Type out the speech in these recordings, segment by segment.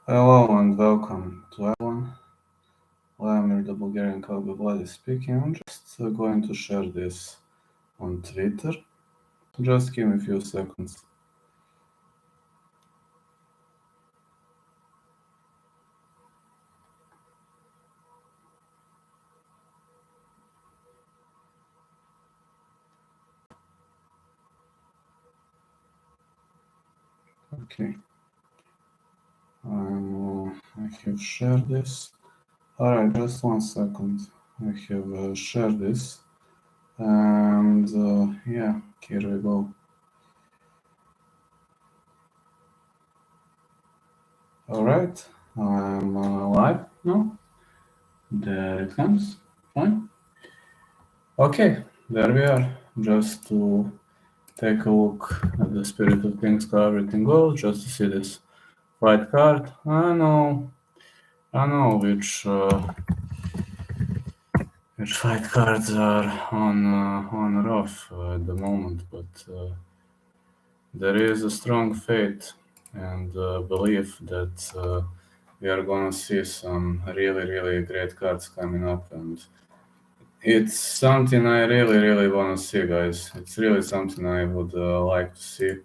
Hello and welcome to everyone. I'm the Bulgarian Cowboy speaking. I'm just going to share this on Twitter. Just give me a few seconds. Okay. I have shared this. Alright, just 1 second. I have shared this. And yeah, here we go. Alright, I'm live now. There it comes. Fine. Okay, there we are. Just to take a look at the spirit of things, how everything goes, just to see this white card. I know which white cards are on or off at the moment, but there is a strong faith and belief that we are gonna see some really great cards coming up, and it's something I really wanna see, guys. It's really something I would like to see.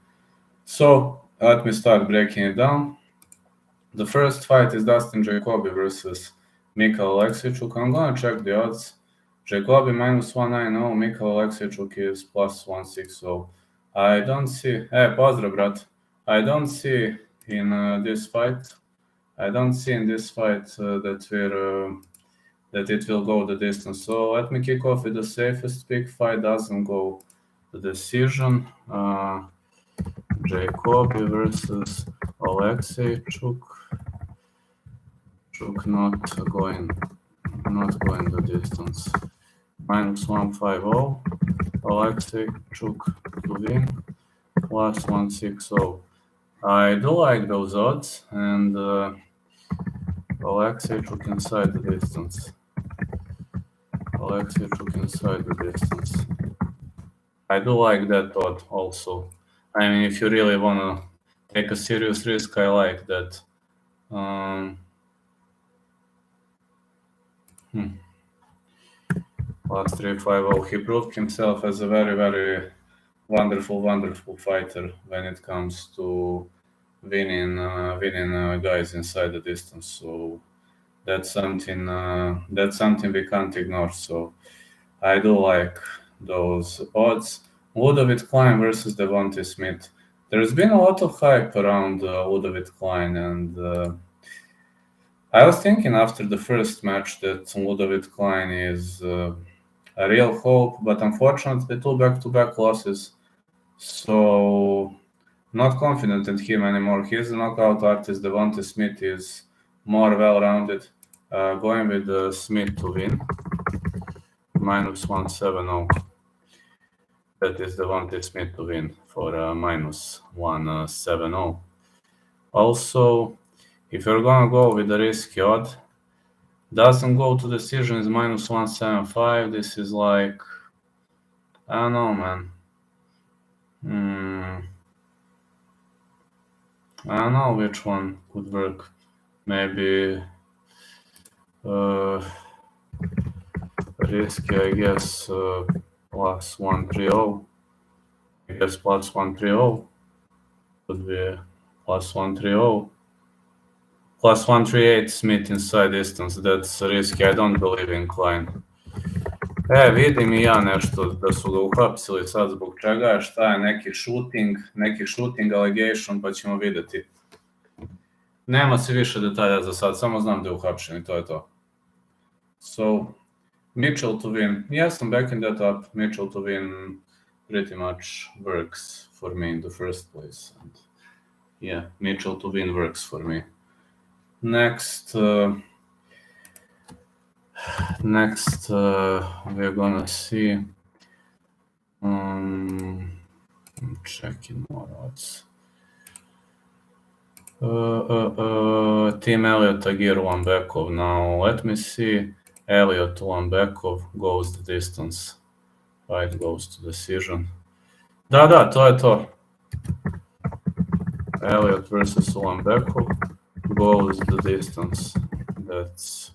So let me start breaking it down. The first fight is Dustin Jacoby versus Mikhail Aleksichuk. I'm gonna check the odds. Jacoby -190, Mikhail Aleksichuk is +160. I don't see. Pozdrav, brat. I don't see in this fight. I don't see in this fight that it will go the distance. So let me kick off with the safest pick. Fight doesn't go the decision. Jacoby versus Aleksichuk. Not going the distance. -150. Aleksichuk to win. +160. I do like those odds, and Aleksichuk inside the distance. I do like that odd also. I mean, if you really wanna take a serious risk, I like that. +350. He proved himself as a very wonderful fighter when it comes to winning guys inside the distance. So that's something we can't ignore. So I do like those odds. Ludovic Klein versus Devontae Smith. There's been a lot of hype around Ludovic Klein, and I was thinking after the first match that Ludovic Klein is a real hope, but unfortunately, 2 back-to-back losses. So not confident in him anymore. He's a knockout artist. Devontae Smith is more well-rounded. Going with Smith to win. -170. That is Devontae Smith to win for -170. Also, if you're gonna go with the risky odd, doesn't go to decision is -175. This is like, I don't know, man. I don't know which one could work. Maybe risky, I guess, +130. I guess +130 could be +130. +138 Smith inside distance. That's risky. I don't believe in Klein. Vidim I ja nešto da su ga uhapsili sad zbog čega, šta je neki shooting allegation, pa ćemo videti. Nema se više detalja za sad, samo znam da je uhapšen I to je to. So, Mitchell to win. Yes, I'm backing that up. Mitchell to win pretty much works for me in the first place. And yeah, Mitchell to win works for me. Next, we're gonna see. I'm checking more odds. Team Elliot Agir Lambekov. Now let me see. Elliot Lambekov goes the distance. Fight goes to decision. Da, to je to. Elliot versus Lambekov goes the distance. That's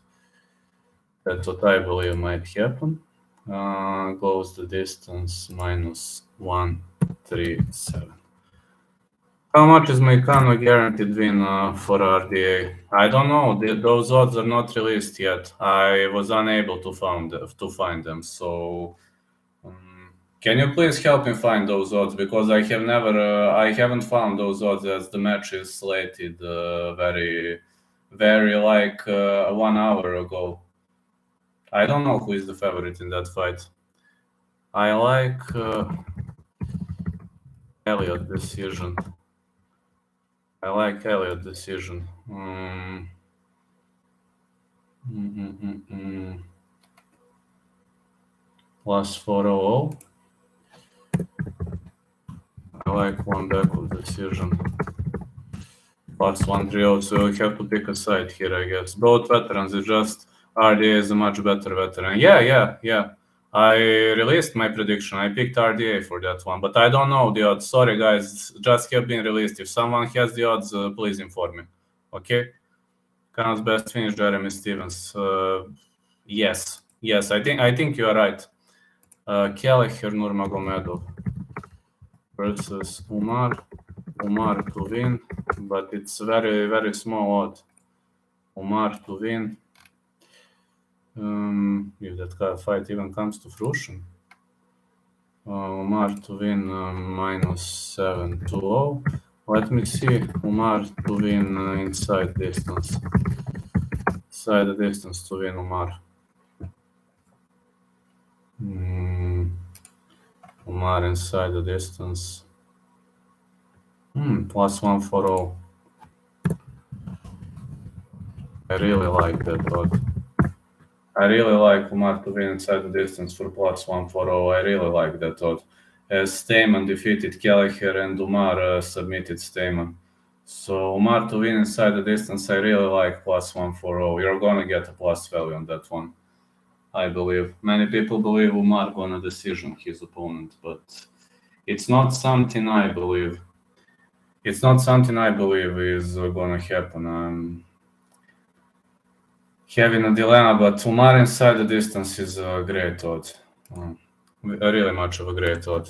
what I believe might happen. Goes the distance minus 137. How much is Meccano guaranteed win for RDA? I don't know. Those odds are not released yet. I was unable to find them. So, can you please help me find those odds, because I haven't found those odds, as the match is slated very, very like 1 hour ago. I don't know who is the favorite in that fight. I like Elliott decision. Plus 400. I like one backward decision. Plus 130. So we have to pick a side here, I guess. Both veterans. It's just RDA is a much better veteran. Yeah. I released my prediction. I picked RDA for that one, but I don't know the odds. Sorry, guys. Just have been released. If someone has the odds, please inform me. Okay? Khan's best finish, Jeremy Stevens. Yes. I think you are right. Kelleher Nurmagomedov versus Umar to win, but it's very, very small odd. Umar to win. If that fight even comes to fruition. Umar to win minus 720. Let me see. Umar to win inside distance. Inside the distance to win Umar. Umar inside the distance. Plus 140. I really like that odd. I really like Umar to win inside the distance for plus 140. I really like that odd. As Stamen defeated Kelleher and Umar submitted Stamen. So Umar to win inside the distance, I really like plus 140. You're gonna get a plus value on that one, I believe. Many people believe Umar gonna decision his opponent, but it's not something I believe. It's not something I believe is gonna happen. I'm having a dilemma, but Umar inside the distance is a great odd. Really much of a great odd.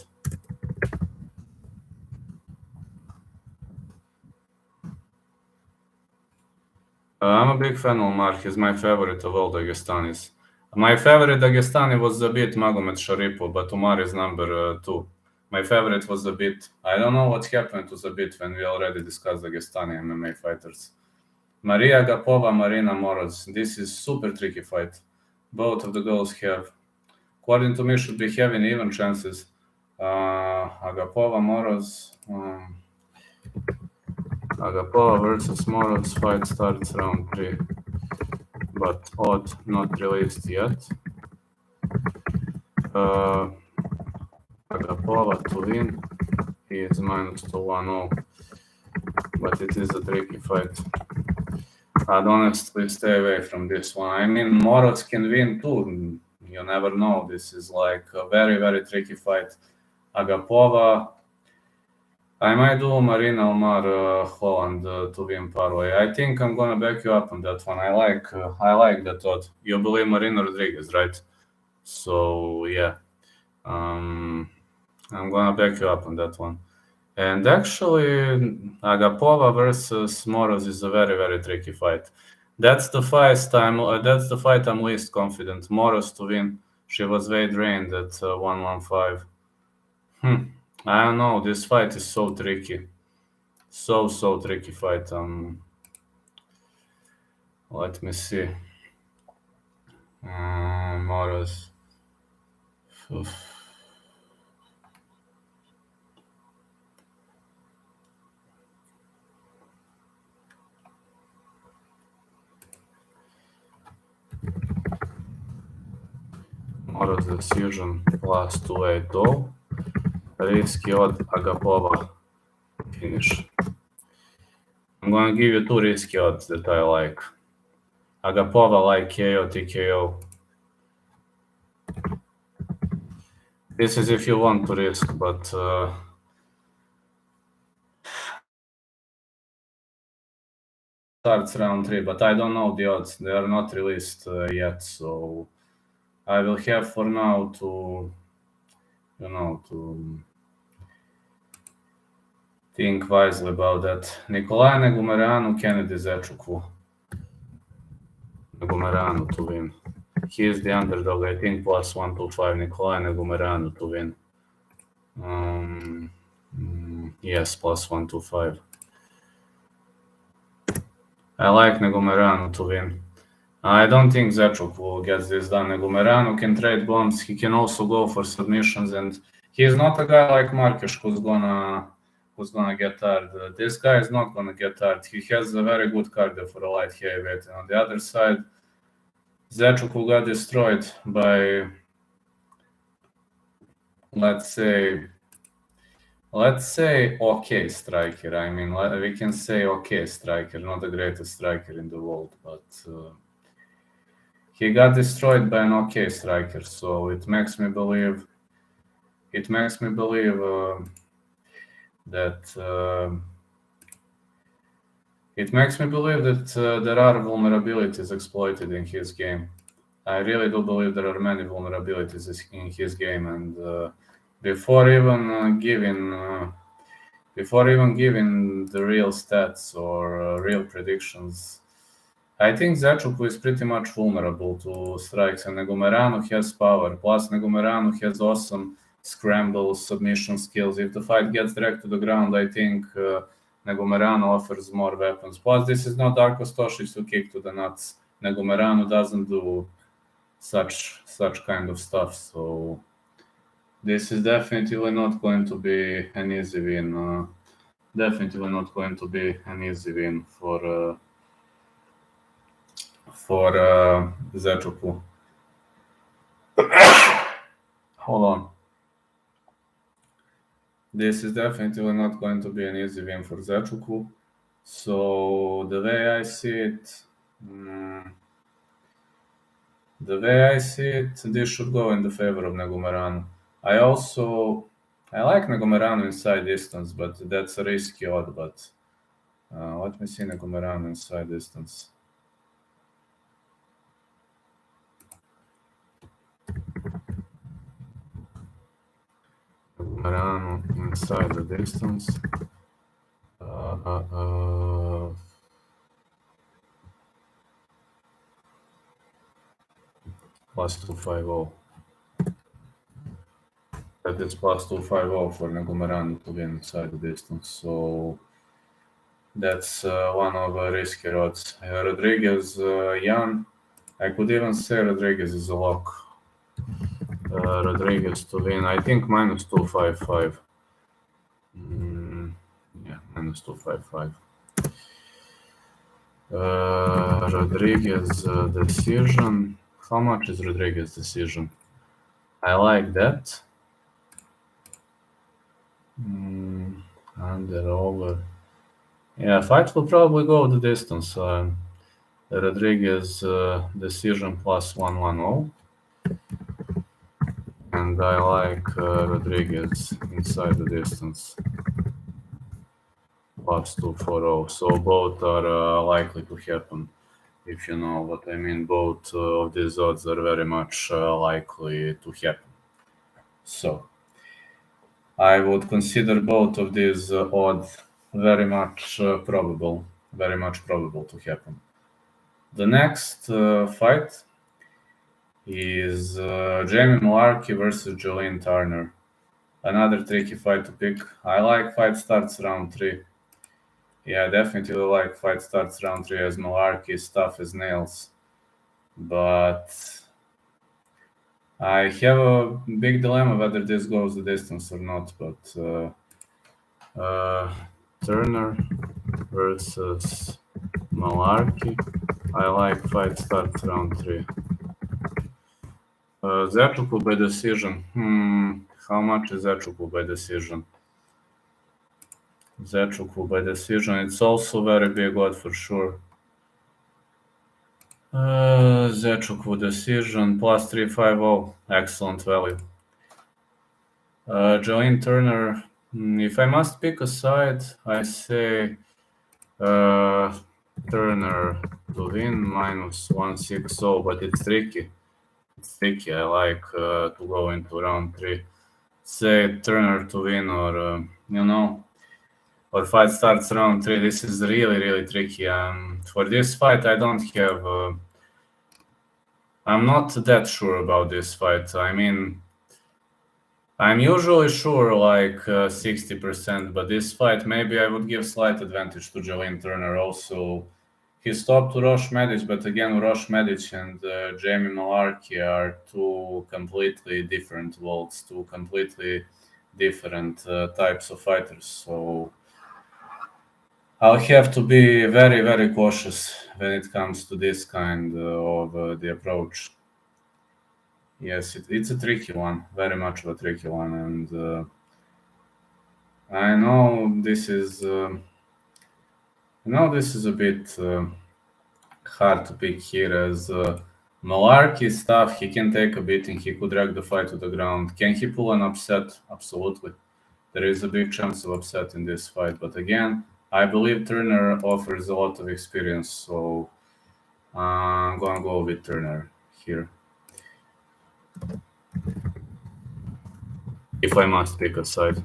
I'm a big fan of Umar. He's my favorite of all Dagestanis. My favorite Dagestani was Zabit Magomed Sharipov, but Umar is number 2. My favorite was Zabit. I don't know what happened to Zabit when we already discussed Dagestani MMA fighters. Maria Agapova, Marina Moroz. This is super tricky fight. Both of the girls have, according to me, should be having even chances. Agapova, Moroz. Agapova versus Moroz fight starts round 3, but odd not released yet. Agapova to win is minus 210, but it is a tricky fight. I'd honestly stay away from this one. I mean, Moroz can win too. You never know. This is like a very, very tricky fight. Agapova, I might do Marina Omar Holland to win parlay. I think I'm gonna back you up on that one. I like that odd. You believe Marina Rodriguez, right? So yeah, I'm gonna back you up on that one. And actually, Agapova versus Moroz is a very, very tricky fight. That's the fight I'm least confident. Moroz to win. She was weight drained at 115. I don't know. This fight is so tricky. So tricky fight. Let me see. Moroz. Moroz decision plus 280. Risky odd Agapova finish. I'm gonna give you 2 risky odds that I like. Agapova like KO, TKO. This is if you want to risk, but starts round 3, but I don't know the odds. They are not released yet, so I will have for now to think wisely about that. Nikolai Negumereanu, Kennedy Zechukwu. Negumereanu to win. He is the underdog, I think, plus 125. Nikolai Negumereanu to win. Yes, plus 125. I like Negumereanu to win. I don't think Zechukwu gets this done. Negumereanu can trade bombs. He can also go for submissions, and he is not a guy like Marques who's gonna get tired. This guy is not gonna get tired. He has a very good cardio for a light heavyweight. And on the other side, Zechukwu got destroyed by, let's say, okay striker. I mean, we can say okay striker, not the greatest striker in the world, but he got destroyed by an okay striker. So it makes me believe that there are vulnerabilities exploited in his game. I really do believe there are many vulnerabilities in his game, and before even giving the real stats or real predictions, I think Zechukwu is pretty much vulnerable to strikes, and Negumereanu has power. Plus, Negumereanu has awesome scramble submission skills. If the fight gets direct to the ground, I think Negumereanu offers more weapons. Plus, this is not Darko Stosic to kick to the nuts. Negumereanu doesn't do such kind of stuff. So this is definitely not going to be an easy win. Definitely not going to be an easy win for Zechukwu. Hold on. This is definitely not going to be an easy win for Zechukwu. So the way I see it, this should go in the favor of Negumereanu. I like Negumereanu inside distance, but that's a risky odd. But let me see Negumereanu inside distance. Negumereanu inside the distance. Plus 250. That is plus 250 for Negumereanu to win inside the distance. So that's one of risky odds. Rodriguez, Jan. I could even say Rodriguez is a lock. Rodriguez to win. I think minus 255. Yeah, minus 255. Rodriguez decision. How much is Rodriguez decision? I like that. Under over. Yeah, fight will probably go the distance. Rodriguez decision plus 110. And I like Rodriguez inside the distance plus 240. So both are likely to happen. If you know what I mean, both of these odds are very much likely to happen. So I would consider both of these odds very much probable to happen. The next fight is Jamie Malarkey versus Jolene Turner. Another tricky fight to pick. I like fight starts round 3. Yeah, I definitely like fight starts round 3 as Malarkey is tough as nails. But I have a big dilemma whether this goes the distance or not. But Turner versus Malarkey. I like fight starts round 3. Zechukwu by decision. How much is Zechukwu by decision? Zechukwu by decision. It's also very big odd for sure. Zechukwu decision plus 350. Excellent value. Jolene Turner. If I must pick a side, I say Turner to win -160, but it's tricky. It's tricky. I like to go into round 3. Say Turner to win, or or fight starts round 3. This is really, really tricky. For this fight, I don't have. I'm not that sure about this fight. I mean, I'm usually sure like 60%, but this fight, maybe I would give slight advantage to Jolene Turner also. He stopped to Rosh Medic, but again, Rosh Medic and Jamie Malarkey are two completely different worlds, two completely different types of fighters. So I'll have to be very, very cautious when it comes to this kind of the approach. Yes, it's a tricky one, very much of a tricky one, and I know this is, this is a bit hard to pick here as Malarkey stuff. He can take a beating. He could drag the fight to the ground. Can he pull an upset? Absolutely. There is a big chance of upset in this fight. But again, I believe Turner offers a lot of experience, so I'm gonna go with Turner here. If I must pick a side.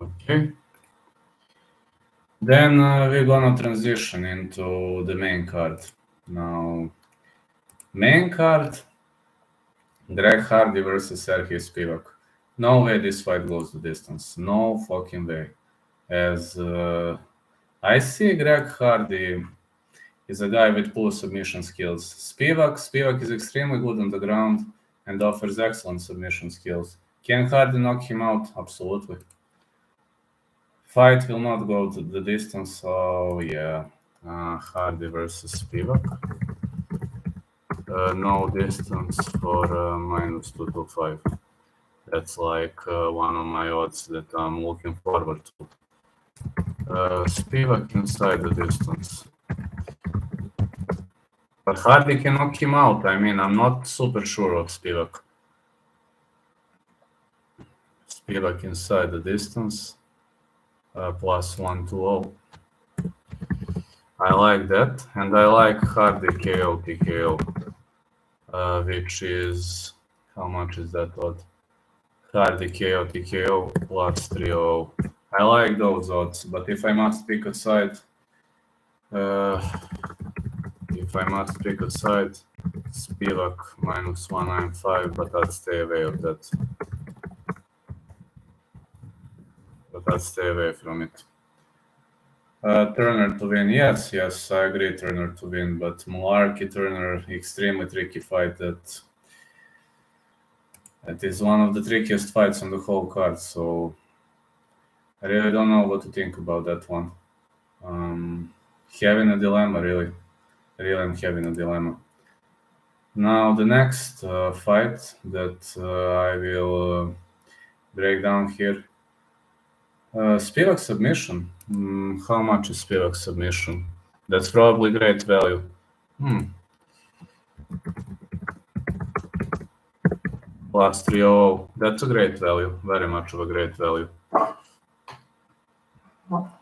Okay. Then we're gonna transition into the main card. Now, main card, Greg Hardy versus Sergio Spivak. No way this fight goes the distance. No fucking way. As I see Greg Hardy is a guy with poor submission skills. Spivak is extremely good on the ground and offers excellent submission skills. Can Hardy knock him out? Absolutely. Fight will not go to the distance, so yeah. Hardy versus Spivak. No distance for -225. That's like one of my odds that I'm looking forward to. Spivak inside the distance. But Hardy can knock him out. I mean, I'm not super sure of Spivak. Spivak inside the distance. +120. I like that. And I like Hardy KO TKO. Which is, how much is that odd? Hardy KO TKO +300. I like those odds, but if I must pick a side, Spivak -195, but I'd stay away of that. But I'd stay away from it. Turner to win, yes, I agree, Turner to win, but Malarkey Turner, extremely tricky fight. That is one of the trickiest fights on the whole card, so I really don't know what to think about that one. Having a dilemma, really I'm having a dilemma. Now the next fight that I will break down here. Spivak submission. How much is Spivak submission? That's probably great value. +300. That's a great value. Very much of a great value.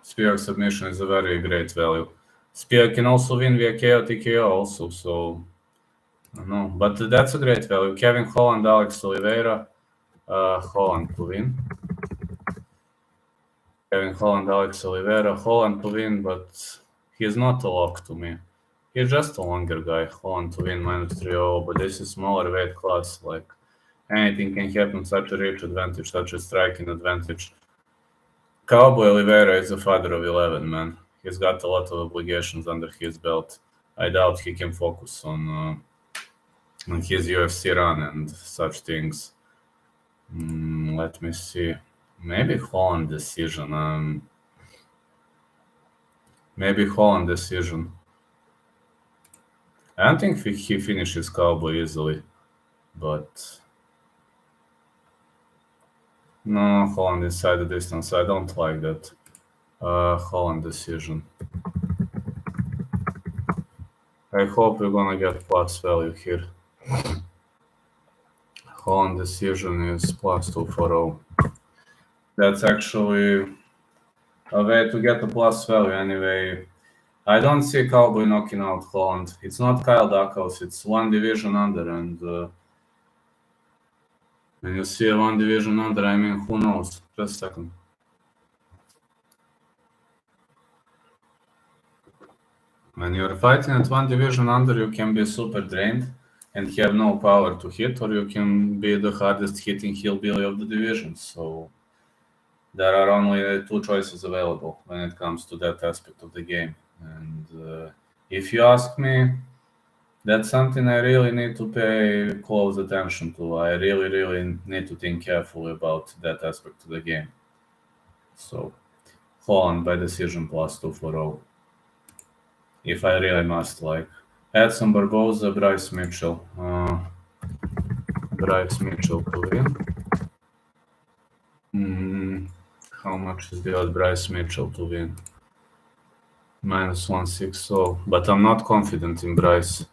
Spivak submission is a very great value. Spivak can also win via KO TKO also, so I don't know. But that's a great value. Kevin Holland, Alex Oliveira. Holland to win. Kevin Holland, Alex Oliveira. Holland to win, but he's not a lock to me. He's just a longer guy. Holland to win -300, but this is smaller weight class. Like, anything can happen. Such a rich advantage, such a striking advantage. Cowboy Oliveira is a father of 11, man. He's got a lot of obligations under his belt. I doubt he can focus on his UFC run and such things. Let me see. Maybe Holland decision. I don't think he finishes Cowboy easily, but no, Holland inside the distance. I don't like that. Holland decision. I hope we're gonna get plus value here. Holland decision is plus 240. That's actually a way to get a plus value anyway. I don't see Cowboy knocking out Holland. It's not Kyle Duckhouse, it's one division under, and when you see a one division under, I mean, who knows? Just a second. When you're fighting at one division under, you can be super drained and have no power to hit, or you can be the hardest hitting hillbilly of the division. So there are only two choices available when it comes to that aspect of the game. And if you ask me, that's something I really need to pay close attention to. I really need to think carefully about that aspect of the game. So Holland by decision plus 240. If I really must, like, Edson Barboza, Bryce Mitchell. Bryce Mitchell to win. How much is the odd Bryce Mitchell to win? Minus 160. But I'm not confident in Bryce.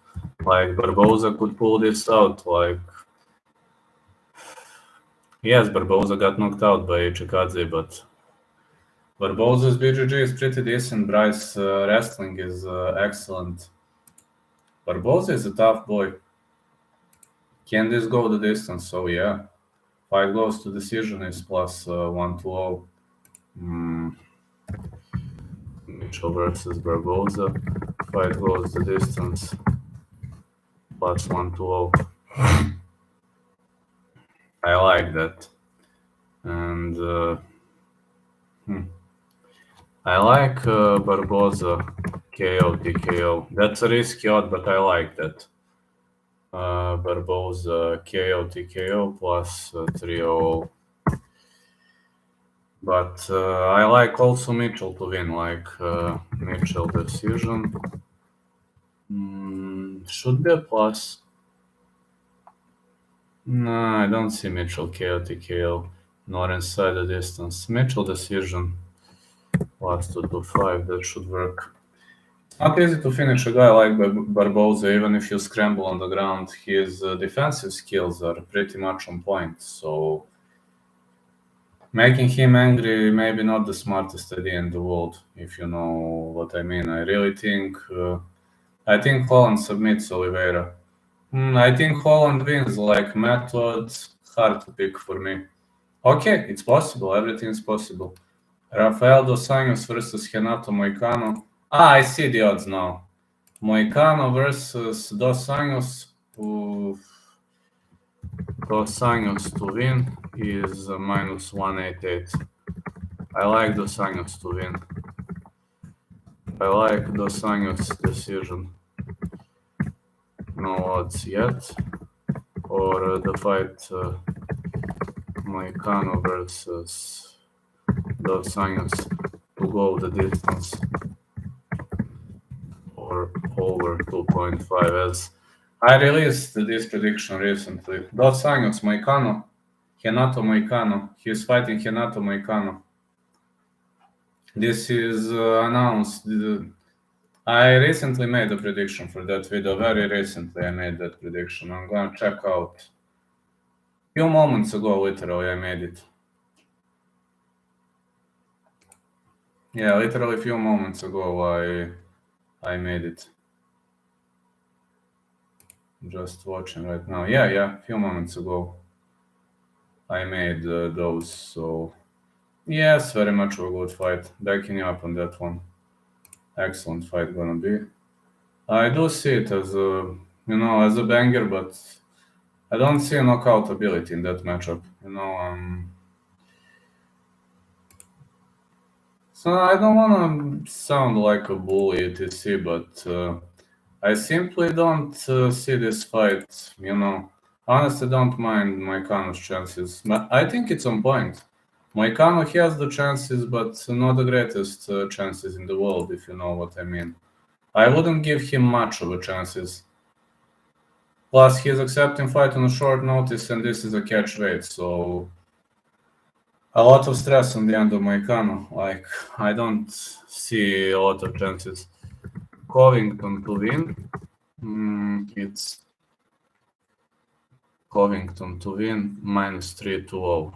Like, Barboza could pull this out. Like, yes, Barboza got knocked out by Chikadze, but Barboza's BJJ is pretty decent. Bryce wrestling is excellent. Barboza is a tough boy. Can this go the distance? So yeah. Fight goes to decision is plus 120. Mitchell versus Barboza. Fight goes the distance plus 120. I like that. And I like Barboza KO TKO. That's a risky odd, but I like that. Barboza KO TKO plus 300. But I like also Mitchell to win, like Mitchell decision. Should be a plus. No, I don't see Mitchell KO TKO, nor inside the distance. Mitchell decision plus 225, that should work. Not easy to finish a guy like Barboza, even if you scramble on the ground. His defensive skills are pretty much on point, so making him angry maybe not the smartest idea in the world, if you know what I mean. I really think Holland submits Oliveira. I think Holland wins, like method, hard to pick for me. Okay, it's possible, everything is possible. Rafael Dos Anjos versus Renato Moicano. I see the odds now. Moicano versus Dos Anjos. Dos Anjos to win is minus 188. I like Dos Anjos to win. I like Dos Anjos decision. No odds yet. Or the fight Moicano versus Dos Anjos to go the distance or over 2.5, as I released this prediction recently. Dos Anjos Moicano, Renato Moicano. He's fighting Renato Moicano. This is announced. I recently made a prediction for that video. Very recently I made that prediction. I'm gonna check out. A few moments ago, literally, I made it. Yeah, literally a few moments ago I made it. Just watching right now. Yeah, a few moments ago I made those. So yes, very much a good fight. Backing you up on that one. Excellent fight gonna be. I do see it as a banger, but I don't see a knockout ability in that matchup. So I don't want to sound like a bully, etc., but I simply don't see this fight. Honestly, don't mind Moicano's chances. I think it's on point. Moicano has the chances, but not the greatest chances in the world, if you know what I mean. I wouldn't give him much of a chances. Plus, he's accepting fight on a short notice, and this is a catch weight, so a lot of stress on the end of Moicano. Like, I don't see a lot of chances. Covington to win It's Covington to win, -320.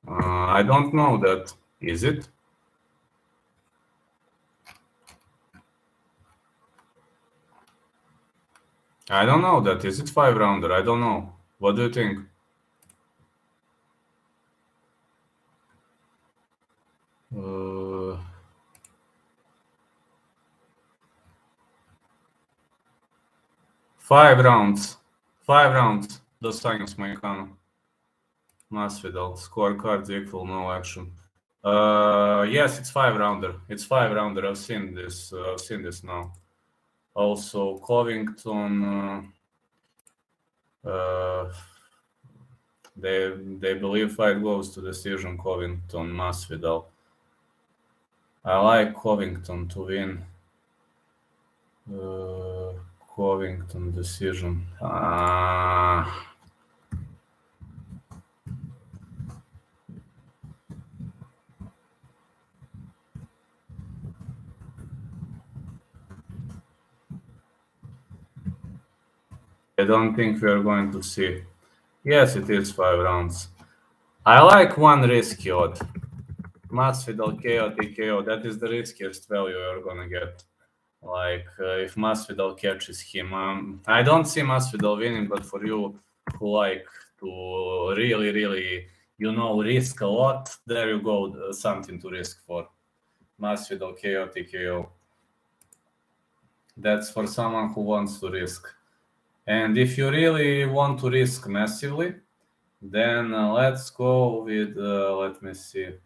I don't know that. Is it? I don't know that. Is it 5-rounder? I don't know. What do you think? Five rounds. 5 rounds. Dos años mexicano. Masvidal. Scorecards equal, no action. Yes, it's 5-rounder. It's 5-rounder. I've seen this. Now. Also, Covington. They believe fight goes to decision. Covington, Masvidal. I like Covington to win. Covington decision. I don't think we are going to see. Yes, it is 5 rounds. I like one risky odd. Masvidal KO TKO. That is the riskiest value you're gonna get. Like if Masvidal catches him, I don't see Masvidal winning, but for you who like to really, risk a lot, there you go, something to risk for. Masvidal KO TKO. That's for someone who wants to risk. And if you really want to risk massively, then let's go with, let me see.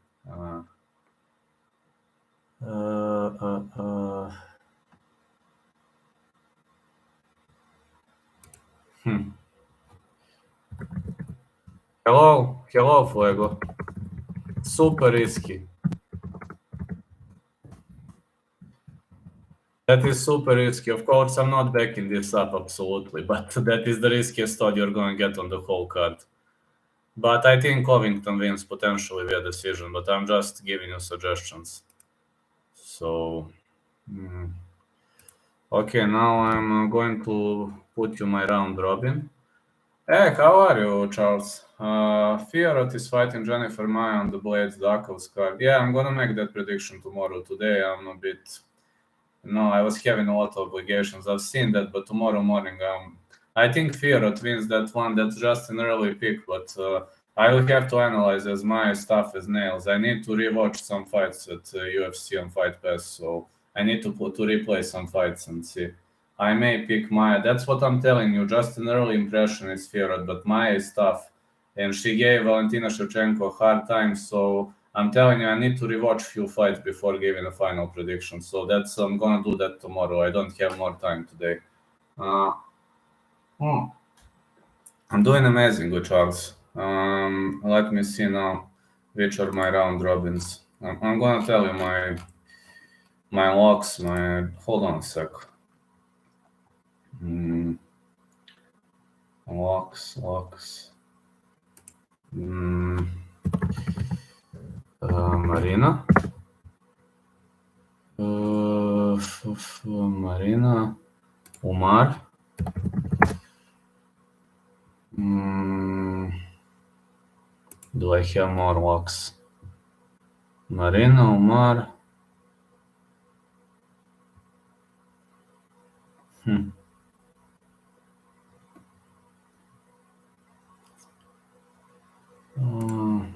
Hello, Fuego. Super risky. That is super risky. Of course, I'm not backing this up, absolutely, but that is the riskiest odd you're going to get on the whole card. But I think Covington wins potentially via decision, but I'm just giving you suggestions. So, okay, now I'm going to put you my round robin. Hey, how are you, Charles? Fiorot is fighting Jennifer Maia on the Blades Dakov's card. Yeah, I'm gonna make that prediction tomorrow. Today I'm a bit... No, I was having a lot of obligations. I've seen that, but tomorrow morning, I think Fiorot wins that one. That's just an early pick, but I will have to analyze as my stuff as nails. I need to rewatch some fights at UFC on Fight Pass, so I need to replay some fights and see. I may pick Maya. That's what I'm telling you. Just an early impression is Fiorot, but Maya is tough, and she gave Valentina Shevchenko a hard time. So I'm telling you, I need to rewatch few fights before giving a final prediction. So I'm gonna do that tomorrow. I don't have more time today. I'm doing amazing with Charles. Let me see now which are my round robins. I'm gonna tell you my locks. Hold on a sec. Locks. Marina. Marina. Umar. Do I have more locks? Marina, Umar.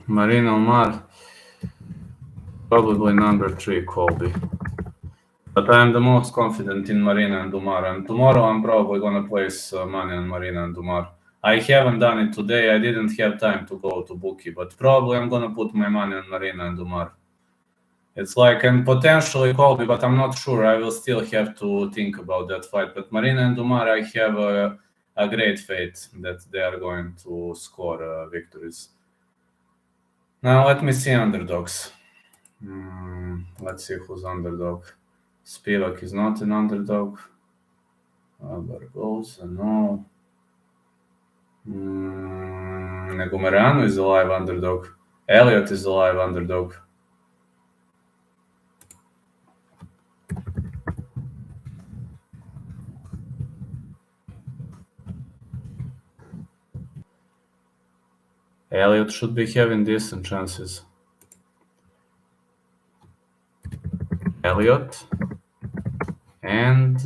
Marina, Umar. Probably number 3, Colby. But I am the most confident in Marina and Umar, and tomorrow I'm probably gonna place money on Marina and Umar. I haven't done it today. I didn't have time to go to bookie, but probably I'm gonna put my money on Marina and Umar. It's like, and potentially Colby, but I'm not sure. I will still have to think about that fight. But Marina and Umar, I have a great faith that they are going to score victories. Now let me see underdogs. Let's see who's underdog. Spivak is not an underdog. Barbosa, no. Negumereanu is a live underdog. Elliott is a live underdog. Elliot should be having decent chances. Elliot and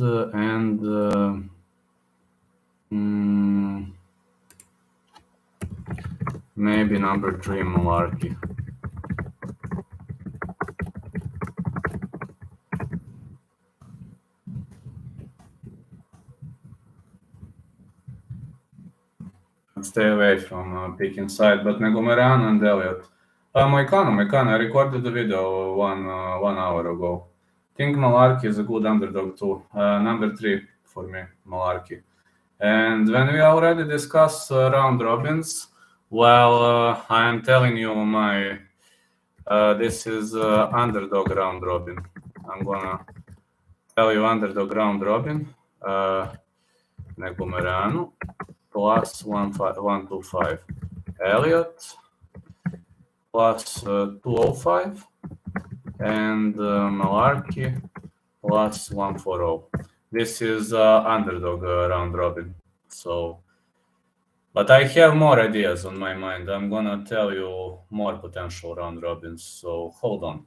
maybe number 3 Malarkey. Stay away from picking side, but Negomeran and Elliot. Moicano, I recorded the video one hour ago. I think Malarkey is a good underdog too. Number 3 for me, Malarkey. And when we already discussed round robins, well, I am telling you this is underdog round robin. I'm gonna tell you underdog round robin. Negomerano plus 125. Elliot plus 205. And Malarkey plus 140. This is underdog round robin. So, but I have more ideas on my mind. I'm gonna tell you more potential round robins. So hold on.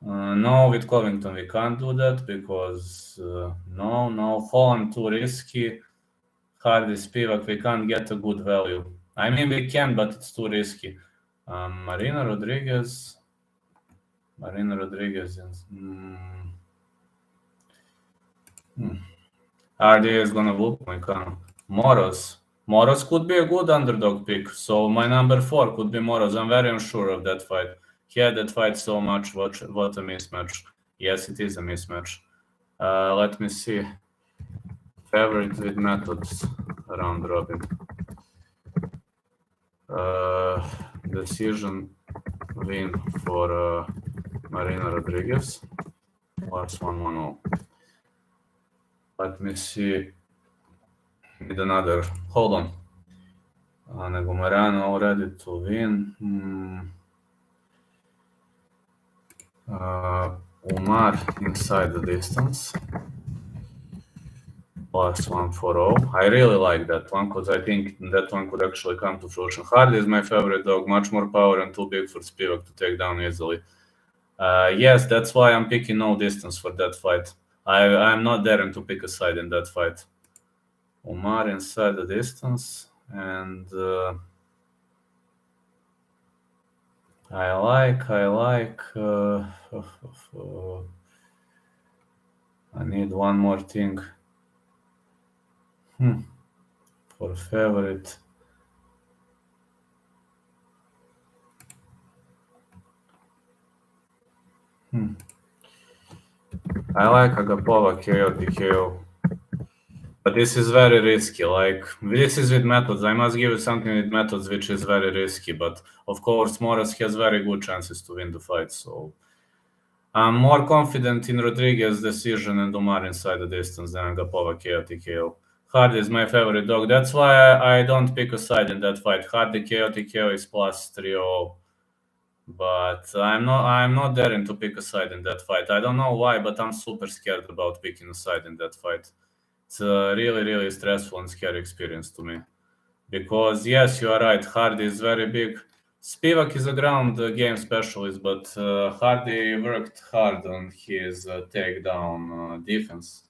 No, with Covington we can't do that because no, Holland too risky. Hardy, Spivak, we can't get a good value. I mean we can, but it's too risky. Marina Rodriguez. RD is gonna whoop Moicano. Moros could be a good underdog pick. So my number 4 could be Moros. I'm very unsure of that fight. He had that fight so much. What a mismatch. Yes, it is a mismatch. Let me see. Favorite with methods round robin. Decision win for Marina Rodriguez. Plus 110. Let me see. With another. Hold on. Negomerano already to win. Umar inside the distance. Plus 140. I really like that one because I think that one could actually come to fruition. Hardy is my favorite dog. Much more power and too big for Spivak to take down easily. Yes, that's why I'm picking no distance for that fight. I'm not daring to pick a side in that fight. Umar inside the distance, and I like. I need one more thing. For favorite. I like Agapova KO TKO. But this is very risky. Like, this is with methods. I must give you something with methods which is very risky. But of course, Moras has very good chances to win the fight. So I'm more confident in Rodriguez's decision and Umar inside the distance than Agapova KO TKO. Hardy is my favorite dog. That's why I don't pick a side in that fight. Hardy KO TKO is plus 300. But I'm not daring to pick a side in that fight. I don't know why, but I'm super scared about picking a side in that fight. It's a really, really stressful and scary experience to me. Because, yes, you are right, Hardy is very big. Spivak is a ground game specialist, but Hardy worked hard on his takedown defense.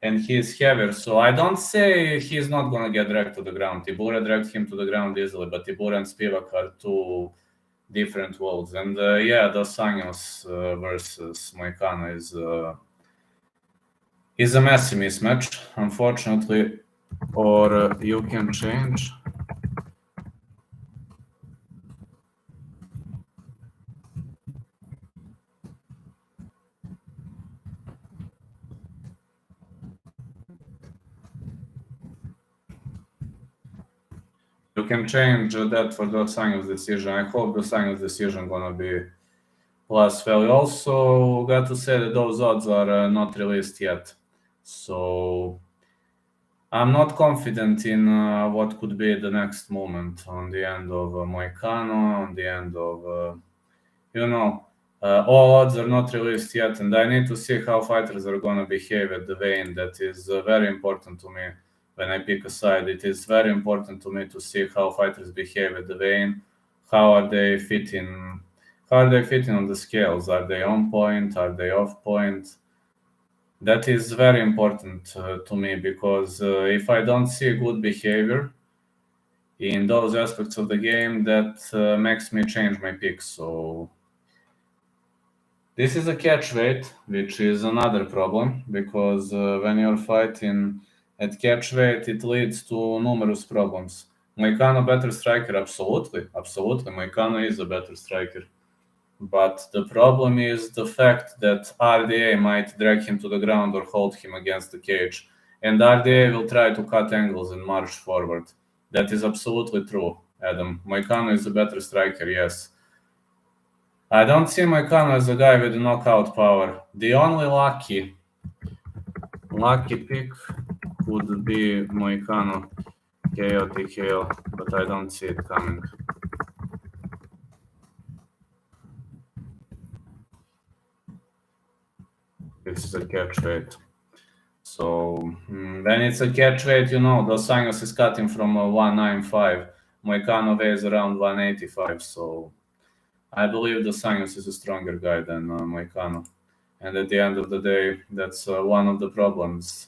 And he is heavier, so I don't say he's not going to get dragged to the ground. Tibura dragged him to the ground easily, but Tibura and Spivak are two different worlds. And Dos Anjos versus Moicano is a messy mismatch, unfortunately, or you can change. You can change that for Dos Anjos decision. I hope Dos Anjos decision gonna be plus value. Also, got to say that those odds are not released yet. So I'm not confident in what could be the next moment on the end of Moicano, on the end of, all odds are not released yet, and I need to see how fighters are going to behave at the weigh-in. That is very important to me. when I pick a side. It is very important to me to see how fighters behave at the weigh-in, how are they fitting on the scales. Are they on point? Are they off point? That is very important to me, because if I don't see good behavior in those aspects of the game, that makes me change my picks. So this is a catch weight, which is another problem, because when you're fighting at catch weight, it leads to numerous problems. Moicano better striker, absolutely. Moicano is a better striker. But the problem is the fact that RDA might drag him to the ground or hold him against the cage. And RDA will try to cut angles and march forward. That is absolutely true, Adam. Moicano is a better striker, yes. I don't see Moicano as a guy with knockout power. The only lucky pick would be Moicano KO TKO, but I don't see it coming. This is a catch weight. So when it's a catch weight, Dos Anjos is cutting from 195. Moicano weighs around 185, so I believe Dos Anjos is a stronger guy than Moicano. And at the end of the day, that's one of the problems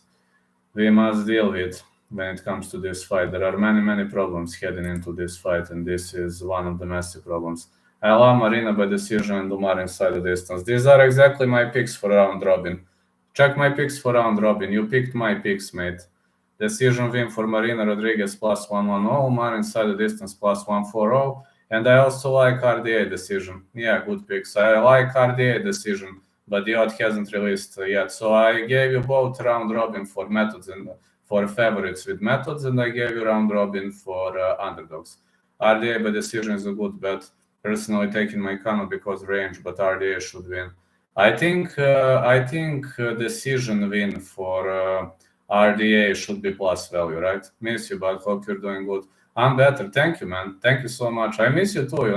we must deal with when it comes to this fight. There are many problems heading into this fight, and this is one of the massive problems. I allow Marina by decision and Umar inside the distance. These are exactly my picks for round robin. Check my picks for round robin. You picked my picks, mate. Decision win for Marina Rodriguez plus 110, Umar inside the distance plus 140. And I also like RDA decision. Yeah, good picks. I like RDA decision, but the odd hasn't released yet. So I gave you both round robin for methods and for favorites with methods, and I gave you round robin for underdogs. RDA by decision is a good bet. Personally taking Moicano because range, but RDA should win. I think decision win for RDA should be plus value, right? Miss you, but hope you're doing good. I'm better. Thank you, man. Thank you so much. I miss you too.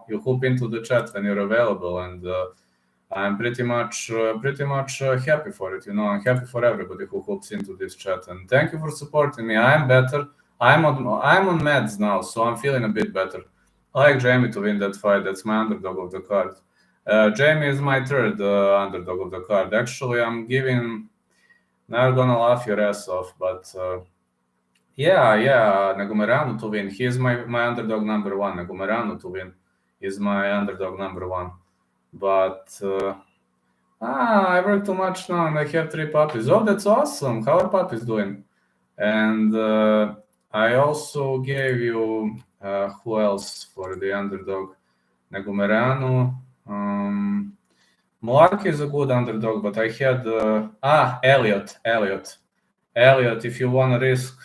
You hoop into the chat when you're available, and I'm pretty much happy for it. I'm happy for everybody who hoops into this chat, and thank you for supporting me. I'm better. I'm on meds now, so I'm feeling a bit better. I like Jamie to win that fight. That's my underdog of the card. Jamie is my third underdog of the card. Actually, I'm giving. Now you're gonna laugh your ass off, but yeah, Negumereanu to win. He is my underdog number one. Negumereanu to win is my underdog number one. But I work too much now, and I have 3 puppies. Oh, that's awesome! How are puppies doing? And I also gave you who else for the underdog? Negumereanu. Malarkey is a good underdog, but I had Elliot. Elliot, if you want to risk,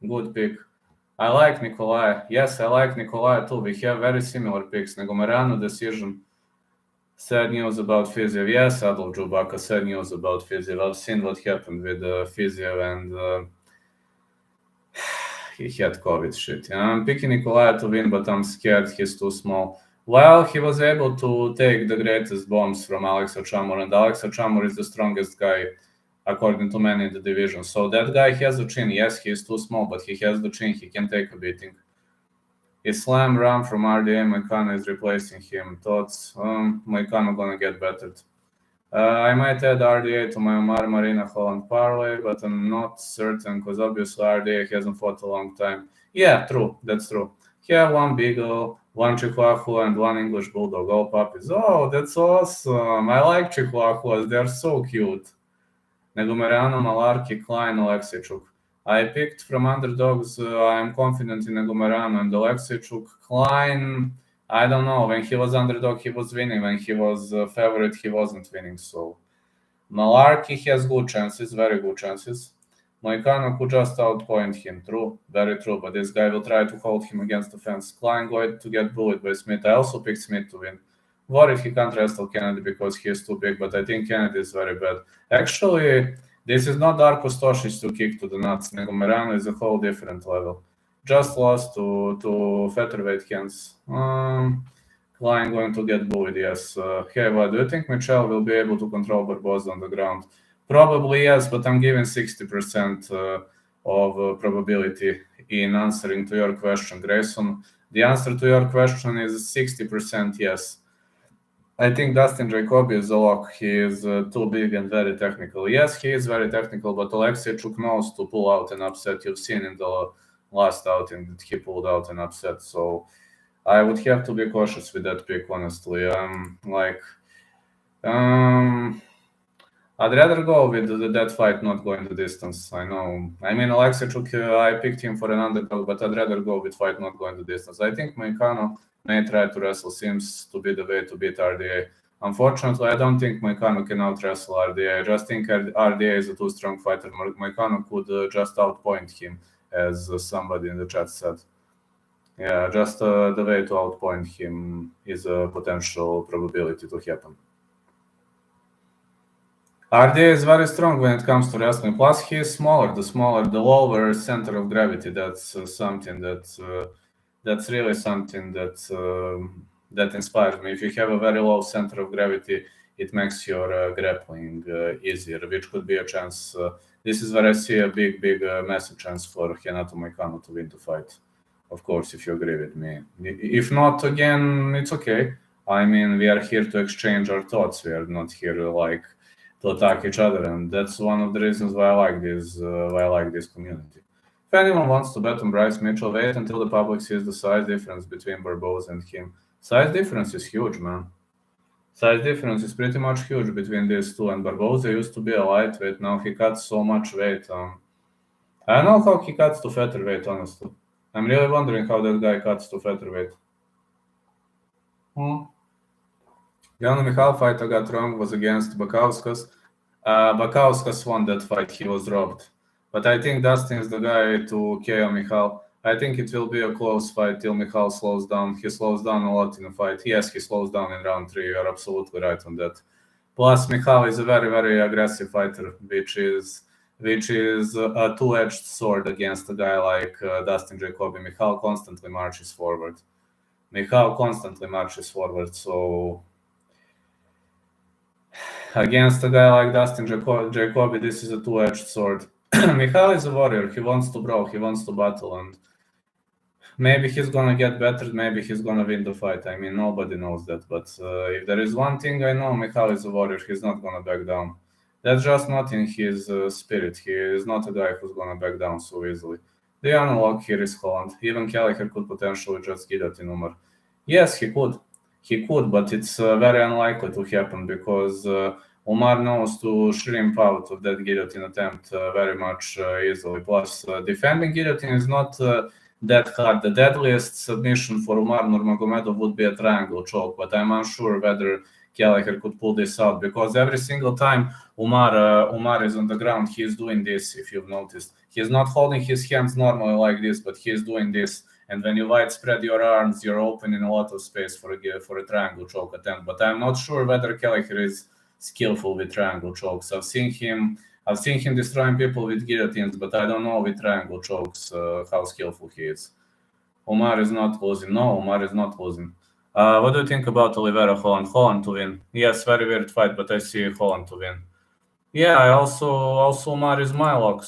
good pick. I like Nikolai. Yes, I like Nikolai too. We have very similar picks. Negumereanu decision. Sad news about Fiziev. Yes, Adolf Jubaka, sad news about Fiziev. I've seen what happened with Fiziev, and he had COVID shit. I'm picking Nikolai to win, but I'm scared he's too small. Well, he was able to take the greatest bombs from Alexa Chamor, and Alexa Chamor is the strongest guy, according to many in the division. So that guy has a chin. Yes, he is too small, but he has the chin. He can take a beating. Islam Ram from RDA, Moicano is replacing him. Thoughts? Moicano gonna get battered. I might add RDA to my Omar Marina Holland parlay, but I'm not certain because obviously RDA hasn't fought a long time. Yeah, true. That's true. He had 1 Beagle, 1 Chihuahua, and 1 English Bulldog, all puppies. Oh, that's awesome. I like Chihuahuas. They're so cute. Negumereanu, Malarkey, Klein, Alexichuk. I picked from underdogs. I'm confident in Negumereanu and Alexichuk. Klein, I don't know. When he was underdog, he was winning. When he was favorite, he wasn't winning. So Malarkey has good chances, very good chances. Moicano could just outpoint him. True, very true. But this guy will try to hold him against the fence. Klein going to get bullied by Smith. I also picked Smith to win. What if he can't wrestle Kennedy because he is too big? But I think Kennedy is very bad. Actually, this is not Darko Stosic to kick to the nuts. Negumereanu is a whole different level. Just lost to featherweight hands. Klein going to get bullied, yes. Hey, what do you think Michelle will be able to control Barboza on the ground? Probably yes, but I'm giving 60% probability in answering to your question, Grayson. The answer to your question is 60% yes. I think Dustin Jacoby is a lock. He is too big and very technical. Yes, he is very technical, but Aleksejchuk knows to pull out an upset. You've seen in the last outing that he pulled out an upset. So I would have to be cautious with that pick, honestly. I'd rather go with that fight not going the distance. I know. I mean, Aleksejchuk, I picked him for an underdog, but I'd rather go with fight not going the distance. I think Moicano may try to wrestle. Seems to be the way to beat RDA. Unfortunately, I don't think Moicano can out-wrestle RDA. I just think RDA is a too strong fighter. Moicano could just outpoint him, as somebody in the chat said. Yeah, just the way to outpoint him is a potential probability to happen. RDA is very strong when it comes to wrestling. Plus, he is smaller. The lower center of gravity. That's something that's really something that inspires me. If you have a very low center of gravity, it makes your grappling easier, which could be a chance. This is where I see a big, massive chance for Renato Moicano to win the fight. Of course, if you agree with me. If not, again, it's okay. I mean, we are here to exchange our thoughts. We are not here to attack each other, and that's one of the reasons why I like this community. If anyone wants to bet on Bryce Mitchell, wait until the public sees the size difference between Barboza and him. Size difference is huge, man. Size difference is pretty much huge between these two, and Barboza used to be a lightweight. Now he cuts so much weight. I don't know how he cuts to featherweight, honestly. I'm really wondering how that guy cuts to featherweight. The only Michal fight I got wrong was against Bakauskas. Bakauskas won that fight. He was robbed. But I think Dustin is the guy to KO Michal. I think it will be a close fight till Michal slows down. He slows down a lot in the fight. Yes, he slows down in round 3. You're absolutely right on that. Plus, Michal is a very, very aggressive fighter, which is a two-edged sword against a guy like Dustin Jacoby. Michal constantly marches forward. So against a guy like Dustin Jacoby, this is a two-edged sword. Michal is a warrior. He wants to brawl. He wants to battle, and maybe he's gonna get better. Maybe he's gonna win the fight. I mean, nobody knows that. But if there is one thing I know, Michal is a warrior. He's not gonna back down. That's just not in his spirit. He is not a guy who's gonna back down so easily. The unlock here is Holland. Even Kelleher could potentially just guillotine Umar. Yes, he could. But it's very unlikely to happen because Umar knows to shrimp out of that guillotine attempt very much easily. Plus, defending guillotine is not that hard. The deadliest submission for Umar Nurmagomedov would be a triangle choke, but I'm unsure whether Kelleher could pull this out because every single time Umar is on the ground, he is doing this, if you've noticed. He's not holding his hands normally like this, but he is doing this. And when you widespread your arms, you're opening a lot of space for a triangle choke attempt. But I'm not sure whether Kelleher is skillful with triangle chokes. I've seen him destroying people with guillotines, but I don't know with triangle chokes how skillful he is. Umar is not losing. No, Umar is not losing. What do you think about Oliveira Holland? Holland to win. Yes, very weird fight, but I see Holland to win. Yeah, I also Umar is my lock,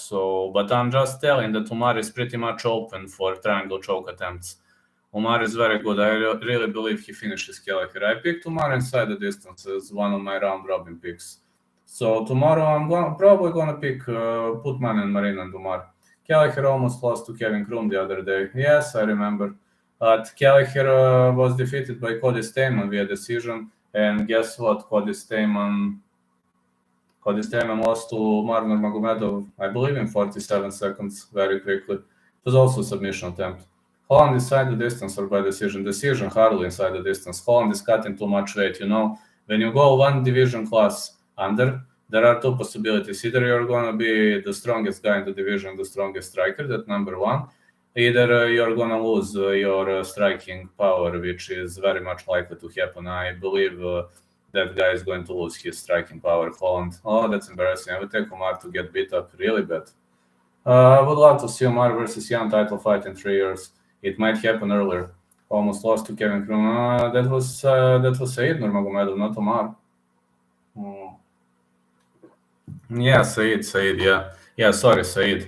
but I'm just telling that Umar is pretty much open for triangle choke attempts. Umar is very good. I really believe he finishes Kelleher. I picked Umar inside the distance as one of my round robin picks. So tomorrow I'm probably gonna pick Putman and Marina and Umar. Kelleher almost lost to Kevin Krum the other day. Yes, I remember. But Kelleher was defeated by Cody Stamann via decision, and guess what? Cody Stamann lost to Umar Nurmagomedov, I believe, in 47 seconds, very quickly. It was also a submission attempt. Holland inside the distance or by decision. Decision, hardly inside the distance. Holland is cutting too much weight. When you go one division class under, there are two possibilities. Either you're going to be the strongest guy in the division, the strongest striker, that's number one. Either you're going to lose your striking power, which is very much likely to happen. I believe that guy is going to lose his striking power. Holland. Oh, that's embarrassing. I would take Umar to get beat up really bad. I would love to see Umar versus Jan title fight in 3 years. It might happen earlier. Almost lost to Kevin Krum. That was Said Nurmagomedov, not Umar. Yeah, Said, yeah. Yeah, sorry, Said.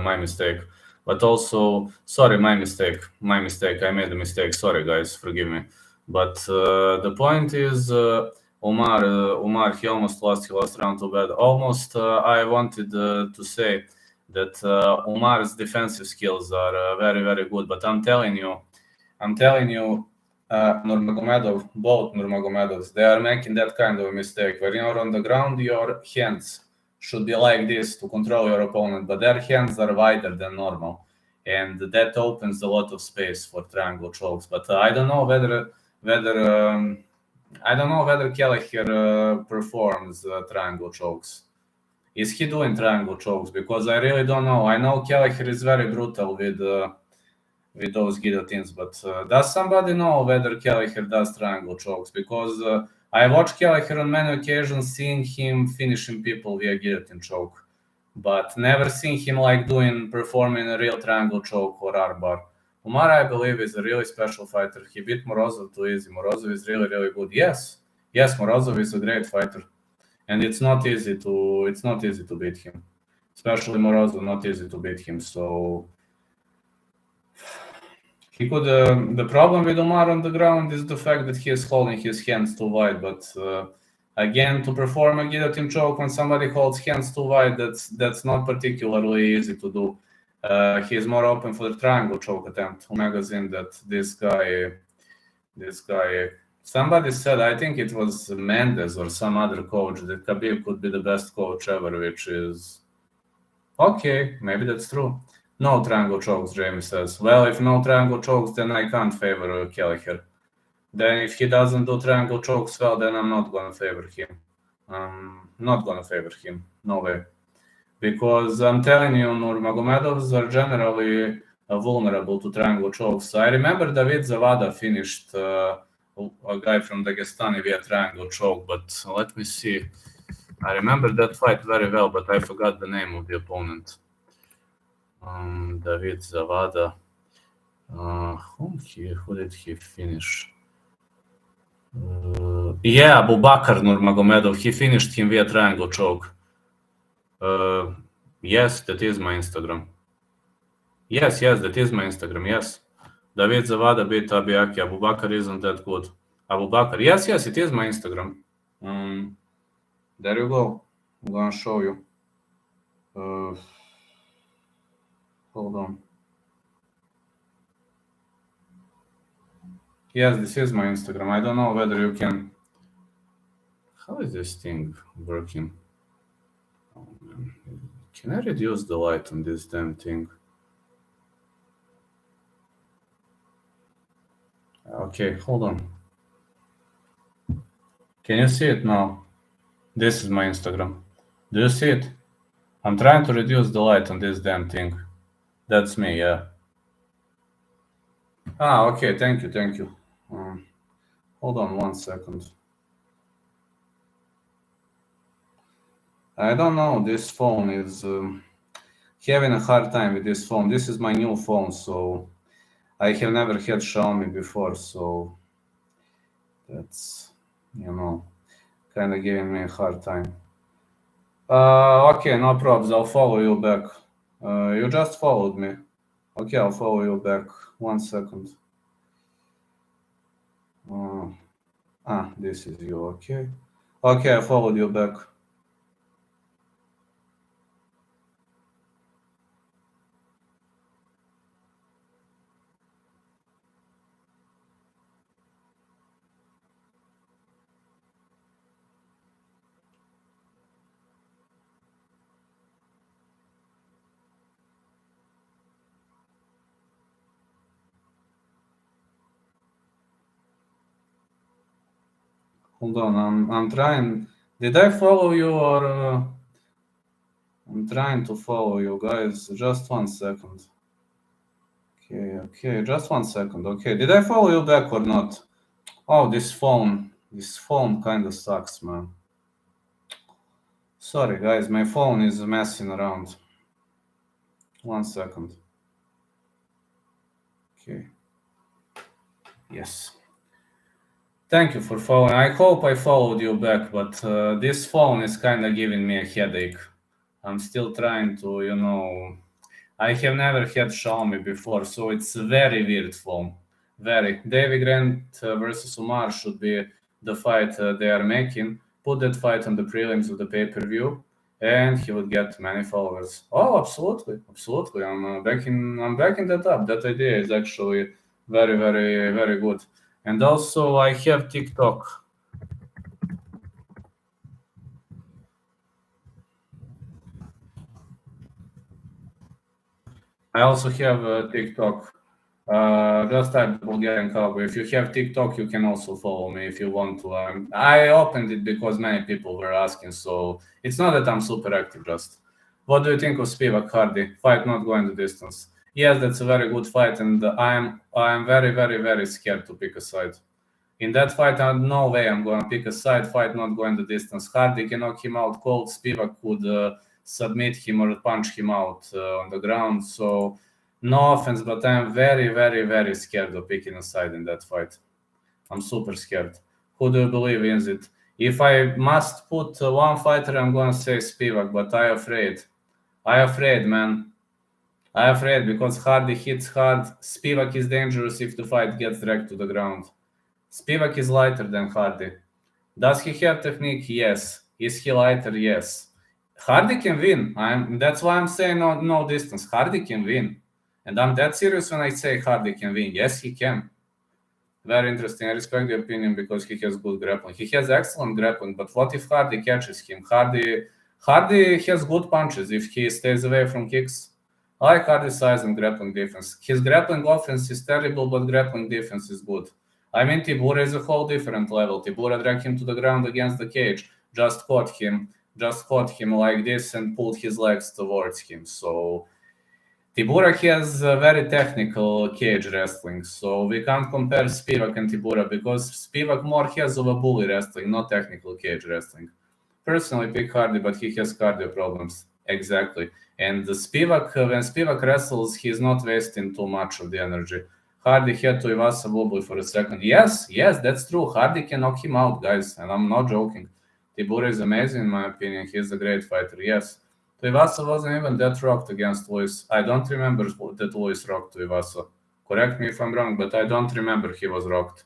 My mistake. But also, sorry, my mistake. I made a mistake. Sorry, guys, forgive me. But the point is, Umar, he almost lost. He lost round to bad. Almost, I wanted to say that Umar's defensive skills are very, very good. But I'm telling you, Nurmagomedov, both Nurmagomedovs, they are making that kind of a mistake. When you're on the ground, your hands should be like this to control your opponent, but their hands are wider than normal, and that opens a lot of space for triangle chokes. But I don't know whether Kelleher performs triangle chokes. Is he doing triangle chokes? Because I really don't know. I know Kelleher is very brutal with those guillotines, but does somebody know whether Kelleher does triangle chokes? Because I watched Kelleher on many occasions, seeing him finishing people via guillotine choke, but never seen him performing a real triangle choke or armbar. Umar, I believe, is a really special fighter. He beat Morozov too easy. Morozov is really, really good. Yes, Morozov is a great fighter, and it's not easy to beat him. Especially Morozov, not easy to beat him. So he could. The problem with Umar on the ground is the fact that he is holding his hands too wide. But again, to perform a guillotine choke when somebody holds hands too wide, that's not particularly easy to do. He is more open for the triangle choke attempt. Magazine that this guy. Somebody said, I think it was Mendes or some other coach, that Khabib could be the best coach ever, which is okay. Maybe that's true. No triangle chokes, Jamie says. Well, if no triangle chokes, then I can't favor Kelleher. Then if he doesn't do triangle chokes well, then I'm not going to favor him. Not going to favor him. No way. Because I'm telling you, Nurmagomedovs are generally vulnerable to triangle chokes. I remember David Zavada finished a guy from Dagestani via triangle choke, but let me see. I remember that fight very well, but I forgot the name of the opponent. David Zavada. Who did he finish? Yeah, Abubakar Nurmagomedov. He finished him via triangle choke. Yes, that is my Instagram. Yes, that is my Instagram. Yes. David Zavada beat Abiaki. Abubakar isn't that good. Abubakar. Yes, it is my Instagram. There you go. I'm gonna show you. Hold on. Yes, this is my Instagram. I don't know whether you can. How is this thing working? Oh, man. Can I reduce the light on this damn thing? Okay, hold on. Can you see it now? This is my Instagram. Do you see it? I'm trying to reduce the light on this damn thing. That's me, yeah. Okay, thank you. Hold on 1 second. I don't know, this phone is having a hard time with this phone. This is my new phone, so I have never had Xiaomi before, so that's, kind of giving me a hard time. Okay, no problems. I'll follow you back. You just followed me. Okay, I'll follow you back. 1 second. This is you. Okay. Okay, I followed you back. Hold on, I'm trying. Did I follow you or I'm trying to follow you guys? Just 1 second. Okay, just 1 second. Okay, did I follow you back or not? Oh, this phone kind of sucks, man. Sorry, guys, my phone is messing around. 1 second. Okay. Yes. Thank you for following. I hope I followed you back, but this phone is kind of giving me a headache. I'm still trying to, I have never had Xiaomi before, so it's a very weird form. Very. Davy Grant versus Umar should be the fight they are making. Put that fight on the prelims of the pay-per-view, and he would get many followers. Oh, absolutely, absolutely. I'm backing that up. That idea is actually very, very, very good. And also, I have TikTok. I also have TikTok. Just type Bulgarian Cowboy. If you have TikTok, you can also follow me if you want to. I opened it because many people were asking, so it's not that I'm super active. Just what do you think of Spivak Hardy fight not going the distance? Yes, that's a very good fight, and I'm very, very, very scared to pick a side. In that fight, no way I'm going to pick a side. Fight not going the distance. Hardy can knock him out cold. Spivak could submit him or punch him out on the ground. So no offense, but I'm very, very, very scared of picking a side in that fight. I'm super scared. Who do you believe wins it? If I must put one fighter, I'm going to say Spivak, but I'm afraid. I'm afraid, man. I'm afraid because Hardy hits hard. Spivak is dangerous if the fight gets dragged to the ground. Spivak is lighter than Hardy. Does he have technique? Yes. Is he lighter? Yes. Hardy can win. That's why I'm saying no distance. Hardy can win. And I'm that serious when I say Hardy can win. Yes, he can. Very interesting. I respect the opinion because he has good grappling. He has excellent grappling, but what if Hardy catches him? Hardy has good punches if he stays away from kicks. I like Hardy's size and grappling defense. His grappling offense is terrible, but grappling defense is good. I mean, Tibura is a whole different level. Tibura dragged him to the ground against the cage, just caught him like this and pulled his legs towards him. So Tibura has very technical cage wrestling, so we can't compare Spivak and Tibura because Spivak more has of a bully wrestling, not technical cage wrestling. Personally, pick Hardy, but he has cardio problems. Exactly. And when Spivak wrestles, he's not wasting too much of the energy. Hardy had to Ivasa wobble for a second. Yes, that's true. Hardy can knock him out, guys, and I'm not joking. Tibura is amazing, in my opinion. He's a great fighter, yes. Tuivasa wasn't even that rocked against Luis. I don't remember that Luis rocked Tuivasa. Correct me if I'm wrong, but I don't remember he was rocked.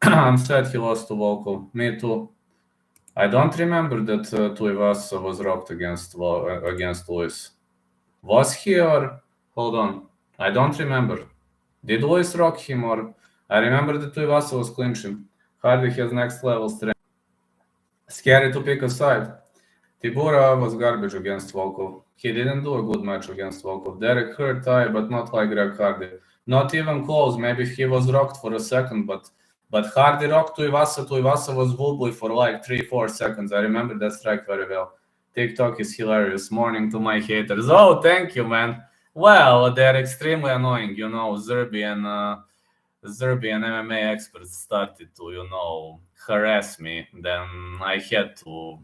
I'm sad he lost to Volkov. Me too. I don't remember that Tuivasa was rocked against Luis. Was he or... Hold on. I don't remember. Did Luis rock him or... I remember that Tuivasa was clinching. Hardy has next level strength. Scary to pick a side. Tibura was garbage against Volkov. He didn't do a good match against Volkov. Derek hurt Ty, but not like Greg Hardy. Not even close. Maybe he was rocked for a second, but Hardy rocked Tuivasa. Tuivasa was wobbly for like 3-4 seconds. I remember that strike very well. TikTok is hilarious. Morning to my haters. Oh, thank you, man. Well, they're extremely annoying. Serbian MMA experts started to, harass me. Then I had to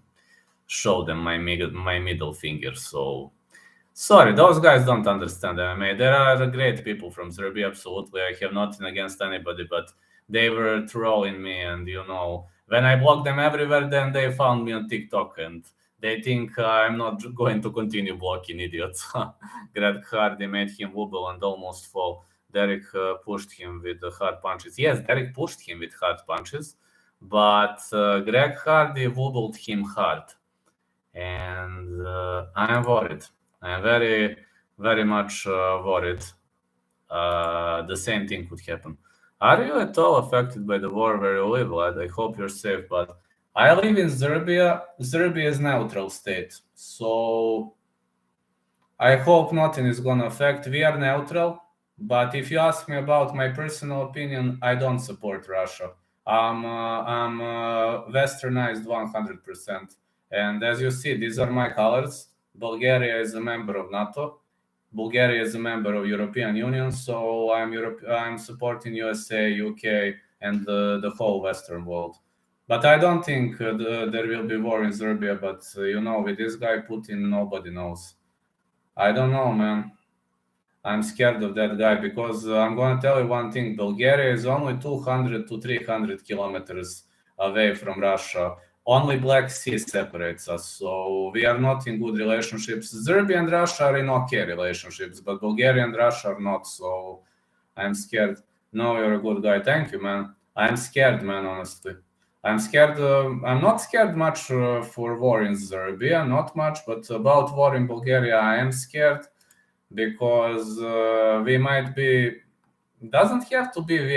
show them my middle finger. So sorry, those guys don't understand MMA. There are great people from Serbia, absolutely. I have nothing against anybody, but they were trolling me, and when I blocked them everywhere, then they found me on TikTok, and they think I'm not going to continue blocking idiots. Greg Hardy made him wobble and almost fall. Derek pushed him with the hard punches. Yes, Derek pushed him with hard punches, but Greg Hardy wobbled him hard. And I am worried. I am very, very much worried. The same thing could happen. Are you at all affected by the war where you live, lad? I hope you're safe, but I live in Serbia. Serbia is neutral state, so I hope nothing is gonna affect. We are neutral, but if you ask me about my personal opinion, I don't support Russia. I'm westernized 100%. And as you see, these are my colors. Bulgaria is a member of NATO. Bulgaria is a member of European Union, so I'm supporting USA, UK, and the whole Western world. But I don't think there will be war in Serbia. But with this guy Putin, nobody knows. I don't know, man. I'm scared of that guy because I'm going to tell you one thing. Bulgaria is only 200 to 300 kilometers away from Russia. only Black Sea separates us, so we are not in good relationships. Serbia and Russia are in okay relationships, but Bulgaria and Russia are not, so I'm scared. No, you're a good guy. Thank you, man. I'm scared, man, honestly. I'm scared. I'm not scared much for war in Serbia, not much, but about war in Bulgaria, I am scared because we might be. Doesn't have to mean we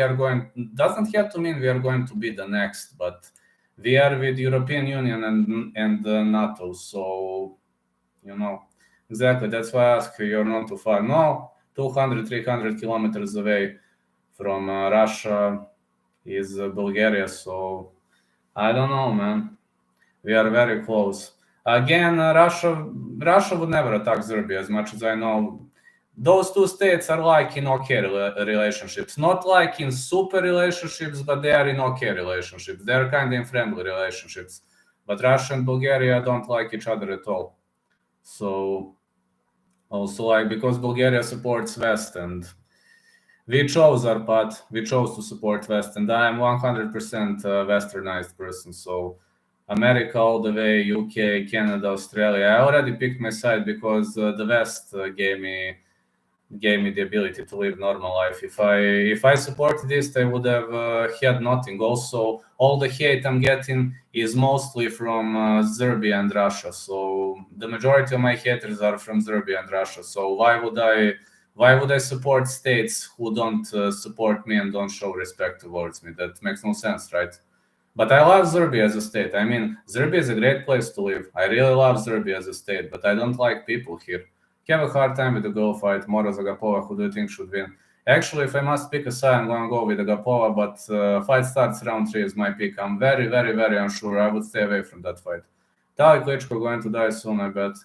are going to be the next, but we are with European Union and NATO, so exactly. That's why I ask you. You're not too far. No, 200, 300 kilometers away from Russia is Bulgaria, so I don't know, man. We are very close. Again, Russia would never attack Serbia, as much as I know. Those two states are like in okay relationships, not like in super relationships, but they are in okay relationships. They are kind of in friendly relationships. But Russia and Bulgaria don't like each other at all. So also, like, because Bulgaria supports West, and we chose our path. We chose to support West, and I am 100% westernized person. So America all the way, UK, Canada, Australia. I already picked my side because the West gave me the ability to live normal life. If I supported this, I would have had nothing. Also, all the hate I'm getting is mostly from Serbia and Russia. So the majority of my haters are from Serbia and Russia. So why would I support states who don't support me and don't show respect towards me? That makes no sense, right? But I love Serbia as a state. I mean, Serbia is a great place to live. I really love Serbia as a state, but I don't like people here. Have a hard time with the girl fight. Moroz Agapova, who do you think should win? Actually, if I must pick a side, I'm going to go with Agapova, but fight starts round 3 is my pick. I'm very, very, very unsure. I would stay away from that fight. Tali Klitschko going to die soon, I bet.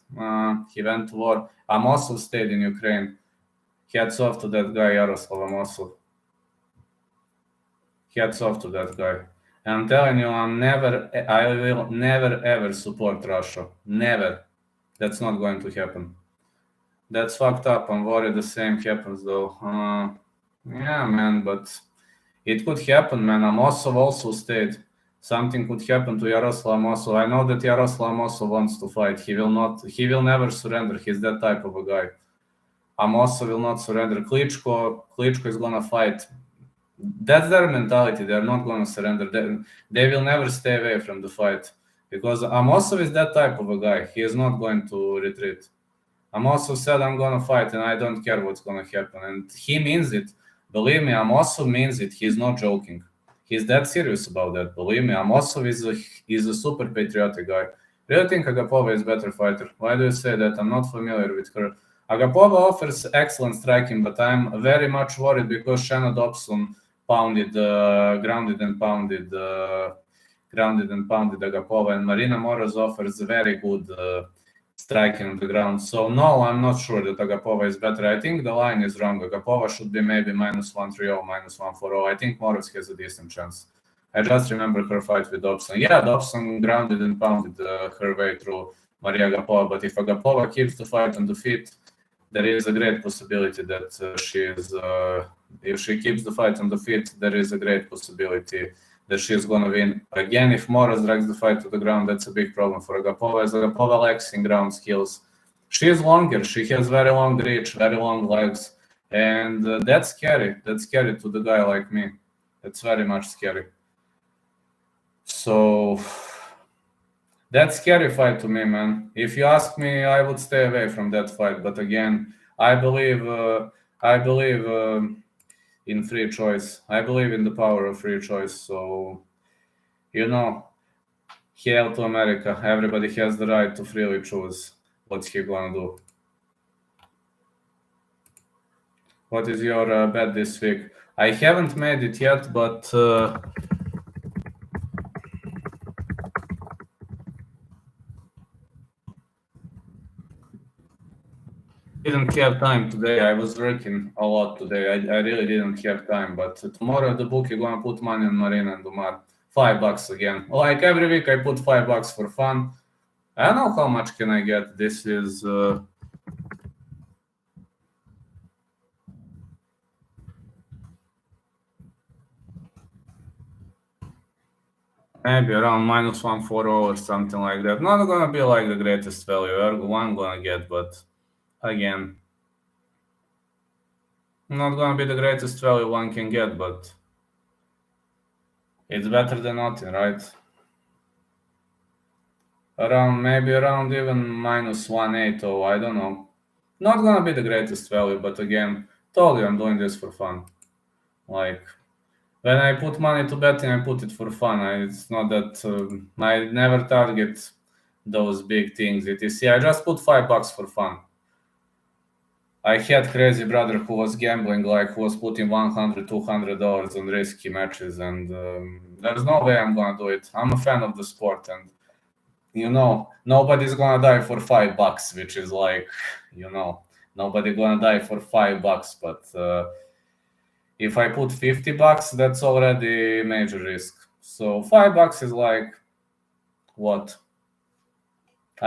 He went to war. Amosov stayed in Ukraine. Hats off to that guy, Yaroslav Amosov. Hats off to that guy. I'm telling you, I will never ever support Russia. Never. That's not going to happen. That's fucked up. I'm worried the same happens though. Yeah, man, but it could happen, man. Amosov also stayed. Something could happen to Yaroslav Amosov. I know that Yaroslav Amosov wants to fight. He will never surrender. He's that type of a guy. Amosov will not surrender. Klitschko is gonna fight. That's their mentality. They're not going to surrender. They will never stay away from the fight because Amosov is that type of a guy. He is not going to retreat. Amosov said, I'm going to fight and I don't care what's going to happen. And he means it. Believe me, Amosov means it. He's not joking. He's that serious about that. Believe me, Amosov is a super patriotic guy. Really think Agapova is a better fighter. Why do you say that? I'm not familiar with her. Agapova offers excellent striking, but I'm very much worried because Shanna Dobson grounded and pounded Agapova, and Marina Moroz offers very good striking on the ground. So no, I'm not sure that Agapova is better. I think the line is wrong. Agapova should be maybe -130, -140. I think Moroz has a decent chance. I just remember her fight with Dobson. Yeah, Dobson grounded and pounded her way through Maria Agapova, but if Agapova keeps the fight on the feet, there is a great possibility that if she keeps the fight on the feet, there is a great possibility that she is going to win. Again, if Moroz drags the fight to the ground, that's a big problem for Agapova, as Agapova lacks in ground skills. She is longer. She has very long reach, very long legs, and that's scary. That's scary to the guy like me. It's very much scary. So that's scary fight to me, man. If you ask me, I would stay away from that fight. But again, I believe in free choice. I believe in the power of free choice. So, hail to America. Everybody has the right to freely choose what he gonna do. What is your bet this week? I haven't made it yet, but didn't have time today. I was working a lot today. I really didn't have time. But tomorrow the book you're gonna put money on Marina and Umar. $5 again. Like every week I put $5 for fun. I don't know how much can I get. This is maybe around -140 or something like that. Not gonna be like the greatest value one gonna get, but again, not gonna be the greatest value one can get, but it's better than nothing, right? Maybe around even -180, I don't know. Not gonna be the greatest value, but again, totally I'm doing this for fun. Like, when I put money to betting, I put it for fun. It's not that I never target those big things. I just put $5 for fun. I had crazy brother who was gambling, like who was putting $100, $200 on risky matches, and there's no way I'm gonna do it. I'm a fan of the sport, and nobody's gonna die for $5, which is like, nobody gonna die for $5. But if I put $50, that's already major risk. So $5 is like what?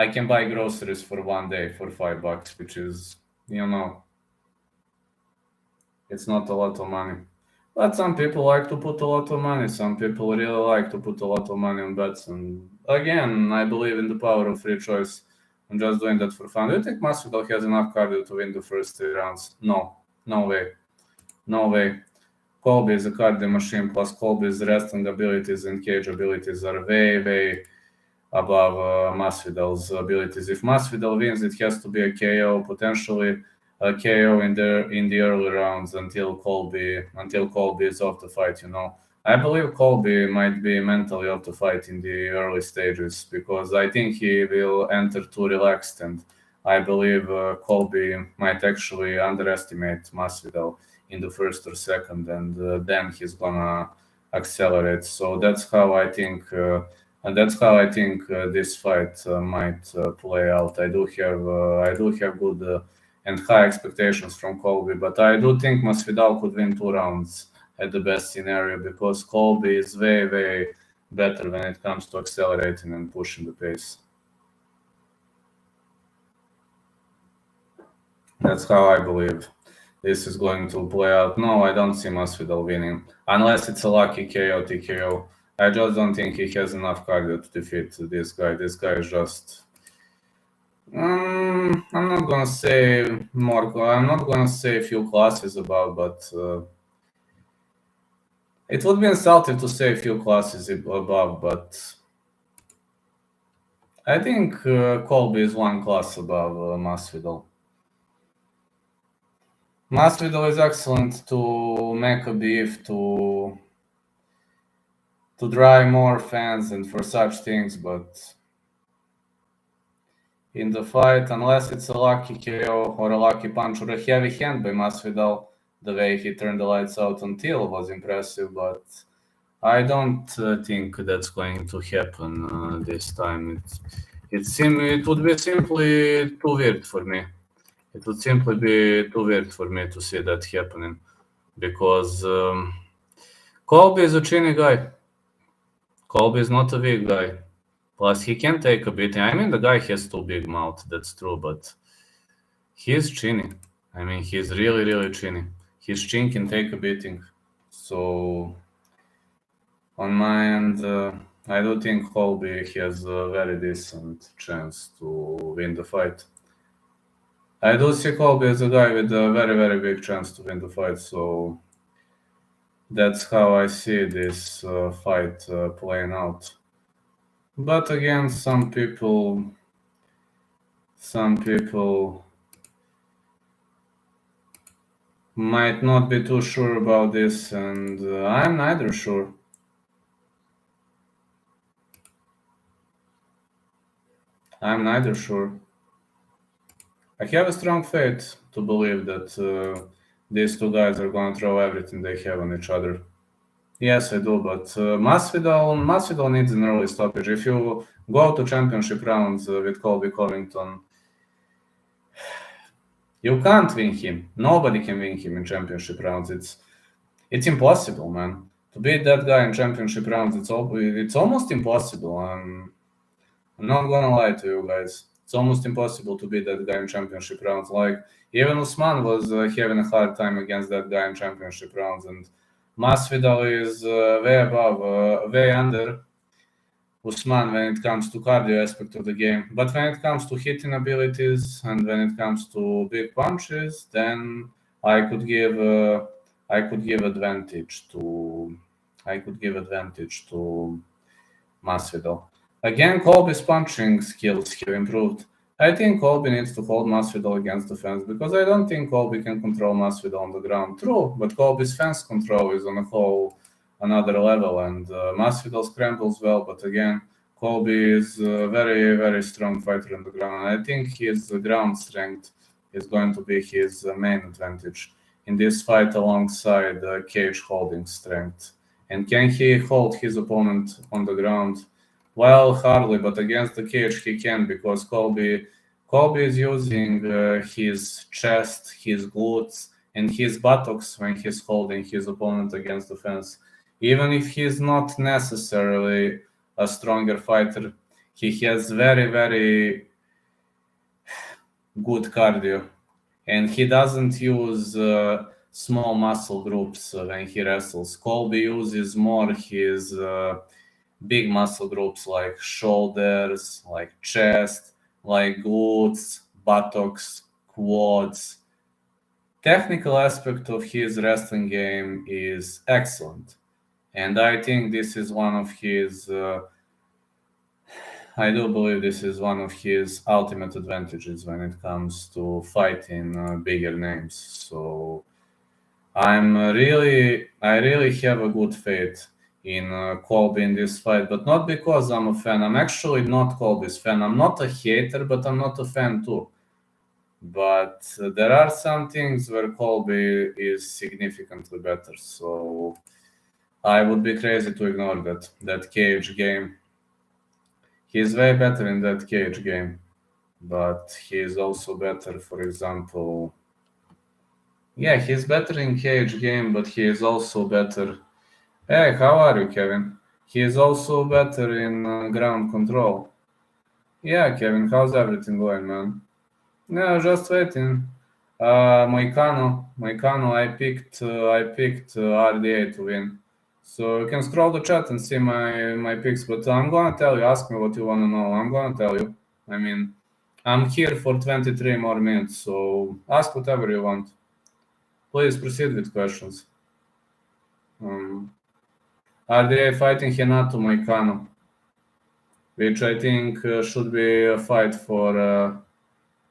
I can buy groceries for one day for $5, which is, it's not a lot of money. But some people like to put a lot of money. Some people really like to put a lot of money on bets. And again, I believe in the power of free choice. I'm just doing that for fun. Do you think Masvidal has enough cardio to win the first 3 rounds? No way. No way. Colby is a cardio machine, plus Colby's wrestling abilities and cage abilities are way, way above Masvidal's abilities. If Masvidal wins, it has to be a KO, potentially a KO in the early rounds until Colby is off the fight. I believe Colby might be mentally off the fight in the early stages because I think he will enter too relaxed, and I believe Colby might actually underestimate Masvidal in the first or second, and then he's gonna accelerate. So that's how I think. And that's how I think this fight might play out. I do have good and high expectations from Colby, but I do think Masvidal could win 2 rounds at the best scenario because Colby is way, way better when it comes to accelerating and pushing the pace. That's how I believe this is going to play out. No, I don't see Masvidal winning unless it's a lucky KO, TKO. I just don't think he has enough cardio to defeat this guy. This guy is just. I'm not gonna say more. I'm not gonna say a few classes above, but it would be insulting to say a few classes above. But I think Colby is 1 class above Masvidal. Masvidal is excellent to make a beef, to drive more fans and for such things, but in the fight, unless it's a lucky KO or a lucky punch or a heavy hand by Masvidal, the way he turned the lights out on Till was impressive, but I don't think that's going to happen this time. It would be simply too weird for me. It would simply be too weird for me to see that happening because Colby is a chinny guy. Colby is not a big guy. Plus, he can take a beating. I mean, the guy has too big mouth, that's true, but he's chinny. I mean, he's really, really chinny. His chin can take a beating. So, on my end, I do think Colby has a very decent chance to win the fight. I do see Colby as a guy with a very, very big chance to win the fight, so that's how I see this fight playing out. But again, some people might not be too sure about this, and I'm neither sure. I have a strong faith to believe that these 2 guys are going to throw everything they have on each other. Yes, I do, but Masvidal needs an early stoppage. If you go to championship rounds with Colby Covington, you can't win him. Nobody can win him in championship rounds. It's impossible, man. To beat that guy in championship rounds, it's almost impossible. I'm not gonna lie to you guys. It's almost impossible to beat that guy in championship rounds. Like, even Usman was having a hard time against that guy in championship rounds, and Masvidal is way above, way under Usman when it comes to cardio aspect of the game. But when it comes to hitting abilities and when it comes to big punches, then I could give advantage to Masvidal. Again, Colby's punching skills have improved. I think Colby needs to hold Masvidal against the fence because I don't think Colby can control Masvidal on the ground. True, but Colby's fence control is on a whole another level, and Masvidal scrambles well. But again, Colby is a very, very strong fighter on the ground. And I think his ground strength is going to be his main advantage in this fight alongside cage holding strength. And can he hold his opponent on the ground? Well, hardly, but against the cage he can because Colby is using his chest, his glutes, and his buttocks when he's holding his opponent against the fence. Even if he's not necessarily a stronger fighter, he has very, very good cardio, and he doesn't use small muscle groups when he wrestles. Colby uses more his big muscle groups like shoulders, like chest, like glutes, buttocks, quads. Technical aspect of his wrestling game is excellent. And I think this is one of his, I do believe this is one of his ultimate advantages when it comes to fighting bigger names. So I really have a good faith in Colby in this fight, but not because I'm a fan. I'm actually not Colby's fan. I'm not a hater, but I'm not a fan too. But there are some things where Colby is significantly better. So I would be crazy to ignore that cage game. He's way better in that cage game, but he's also better, for example. Yeah, he's better in cage game, but he is also better. Hey, how are you, Kevin? He is also better in ground control. Yeah, Kevin, how's everything going, man? No, just waiting. Moicano, I picked RDA to win. So you can scroll the chat and see my picks, but I'm gonna tell you. Ask me what you wanna know. I'm gonna tell you. I mean, I'm here for 23 more minutes, so ask whatever you want. Please proceed with questions. RDA fighting Renato Moicano, which I think should be a fight for.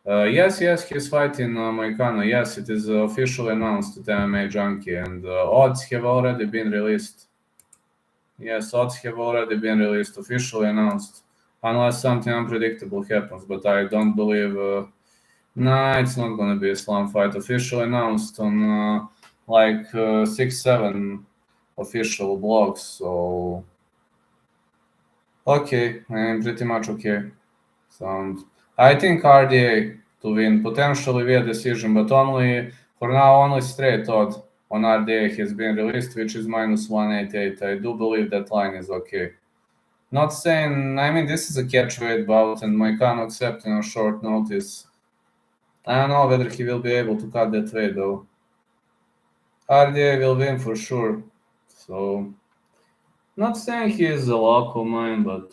Yes, he's fighting Moicano. Yes, it is officially announced at MMA Junkie, and odds have already been released. Yes, odds have already been released, officially announced, unless something unpredictable happens, but I don't believe... Nah, it's not going to be a slam fight. Officially announced on 6-7 official blogs, so... Okay, I'm pretty much okay. I think RDA to win, potentially via decision, but only for now, only straight odd on RDA has been released, which is -188. I do believe that line is okay. Not saying, I mean, this is a catchweight bout, and Moicano accepting on short notice. I don't know whether he will be able to cut that weight, though. RDA will win for sure. So, not saying he is a lock of mine, but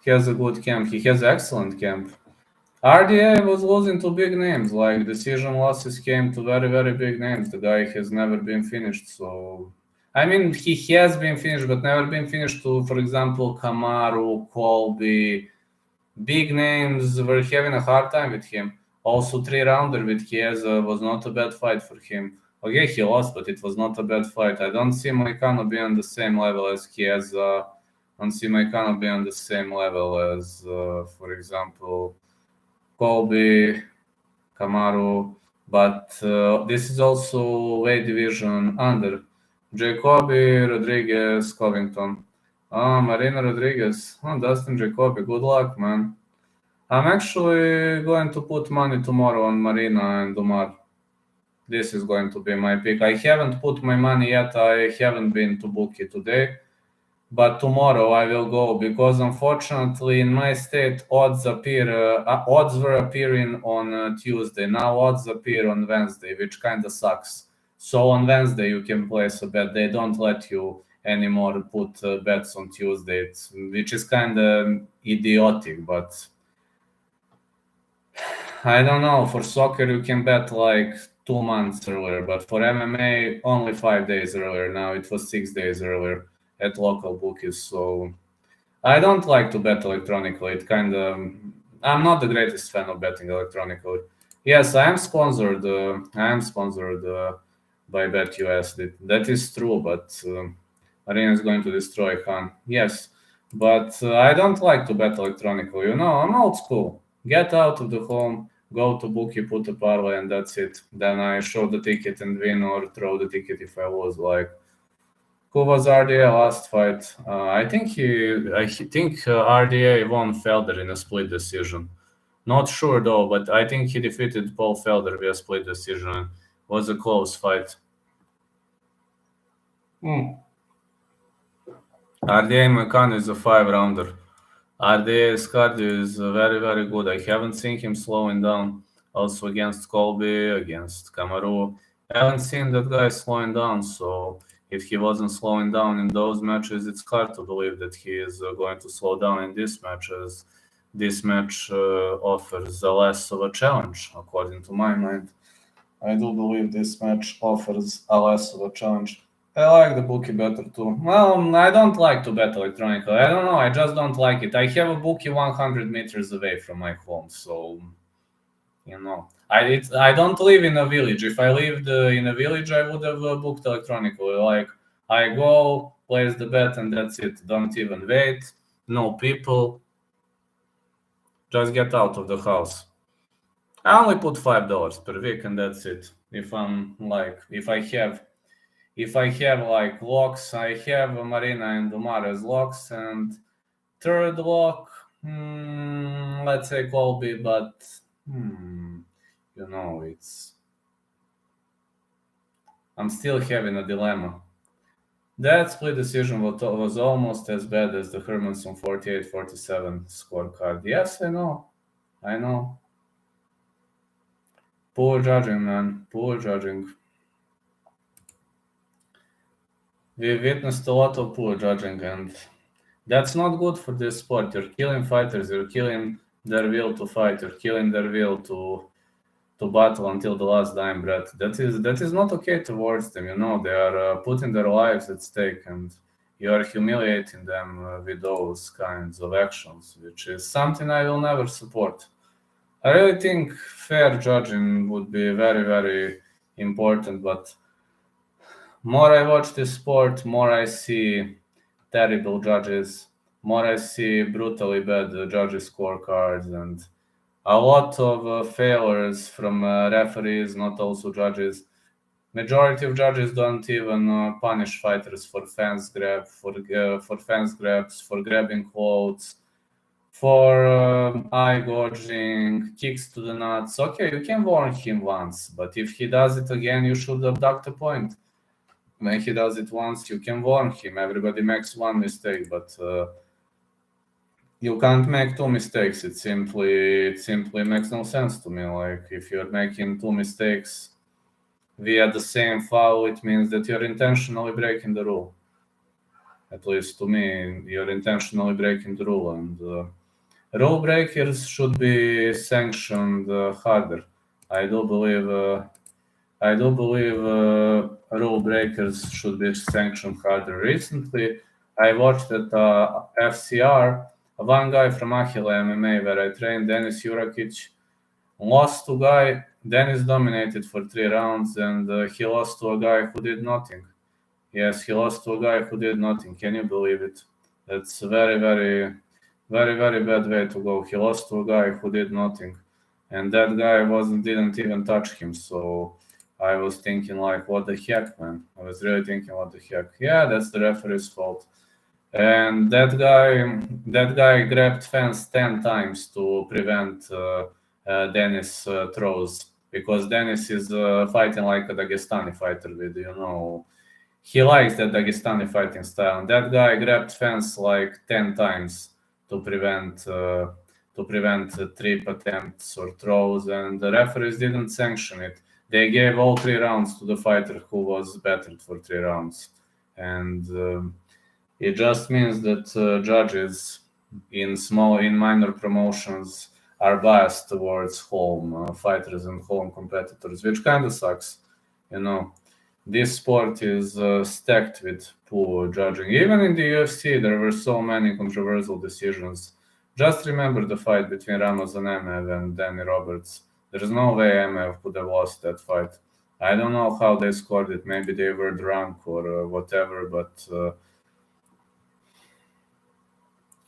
he has a good camp. He has excellent camp. RDA was losing to big names, like decision losses came to very, very big names. The guy has never been finished, so... I mean, he has been finished, but never been finished to, for example, Kamaru, Colby. Big names were having a hard time with him. Also, 3-rounder with Chiesa was not a bad fight for him. Okay, he lost, but it was not a bad fight. I don't see Moicano being on the same level as Chiesa. I don't see Moicano being on the same level as, for example... Colby, Kamaru, but this is also weight division under Jacoby, Rodriguez, Covington. Marina Rodriguez, Dustin Jacoby, good luck, man. I'm actually going to put money tomorrow on Marina and Umar. This is going to be my pick. I haven't put my money yet. I haven't been to bookie today. But tomorrow I will go because unfortunately in my state odds were appearing on Tuesday. Now odds appear on Wednesday, which kind of sucks. So on Wednesday you can place a bet. They don't let you anymore put bets on Tuesday, which is kind of idiotic, but I don't know. For soccer, you can bet like 2 months earlier, but for MMA, only 5 days earlier. Now it was 6 days earlier at local bookies. So I don't like to bet electronically. It kind of, I'm not the greatest fan of betting electronically. Yes, I am sponsored. By BetUS. That is true, but Arena is going to destroy Khan. Yes, but I don't like to bet electronically. I'm old school. Get out of the home, go to bookie, put a parlay, and that's it. Then I show the ticket and win, or throw the ticket if I lose. Like, who was RDA last fight? I think RDA won Felder in a split decision. Not sure though, but I think he defeated Paul Felder via split decision. It was a close fight. RDA Mekan is a 5-rounder. RDA's cardio is very, very good. I haven't seen him slowing down. Also against Colby, against Kamaru. I haven't seen that guy slowing down. So if he wasn't slowing down in those matches, it's hard to believe that he is going to slow down in these matches. This match offers a less of a challenge, according to my mind. I do believe this match offers a less of a challenge. I like the bookie better too. Well, I don't like to bet electronically. I don't know. I just don't like it. I have a bookie 100 meters away from my home, so I don't live in a village. If I lived in a village, I would have booked electronically. Like, I go, place the bet, and that's it. Don't even wait. No people. Just get out of the house. I only put $5 per week, and that's it. If I have like locks, I have Marina and Umar as locks, and third lock, let's say Colby, but I'm still having a dilemma. That split decision was almost as bad as the Hermanson 48-47 scorecard. Yes, I know. Poor judging, man. Poor judging. We witnessed a lot of poor judging, and that's not good for this sport. You're killing fighters. You're killing their will to fight. You're killing their will to battle until the last dying breath. That is not okay towards them. They are putting their lives at stake, and you are humiliating them with those kinds of actions, which is something I will never support. I really think fair judging would be very, very important, but more I watch this sport, more I see terrible judges, more I see brutally bad judges' scorecards, and a lot of failures from referees, not also judges. Majority of judges don't even punish fighters for fence grabs, for grabbing clothes, for eye gouging, kicks to the nuts. Okay, you can warn him once, but if he does it again, you should abduct a point. When he does it once, you can warn him. Everybody makes one mistake, but you can't make two mistakes. It simply makes no sense to me. Like, if you're making two mistakes via the same foul, it means that you're intentionally breaking the rule. At least to me, you're intentionally breaking the rule, and rule breakers should be sanctioned harder. I do believe rule breakers should be sanctioned harder. Recently, I watched at FCR, one guy from Ahila MMA where I trained, Denis Jurakic, lost to guy. Denis dominated for 3 rounds, and he lost to a guy who did nothing. Yes, he lost to a guy who did nothing. Can you believe it? That's a very, very, very, very bad way to go. He lost to a guy who did nothing, and that guy didn't even touch him. So I was thinking, like, what the heck, man? I was really thinking, what the heck? Yeah, that's the referee's fault. And that guy grabbed fence 10 times to prevent Denis throws, because Denis is fighting like a Dagestani fighter with, he likes that Dagestani fighting style. And that guy grabbed fence like 10 times to prevent trip attempts or throws, and the referees didn't sanction it. they gave all 3 rounds to the fighter who was battered for 3 rounds. And it just means that judges in minor promotions are biased towards home fighters and home competitors, which kind of sucks. This sport is stacked with poor judging. Even in the UFC, there were so many controversial decisions. Just remember the fight between Ramazan Emeev and Danny Roberts. There's no way Emeev could have lost that fight. I don't know how they scored it. Maybe they were drunk or whatever, but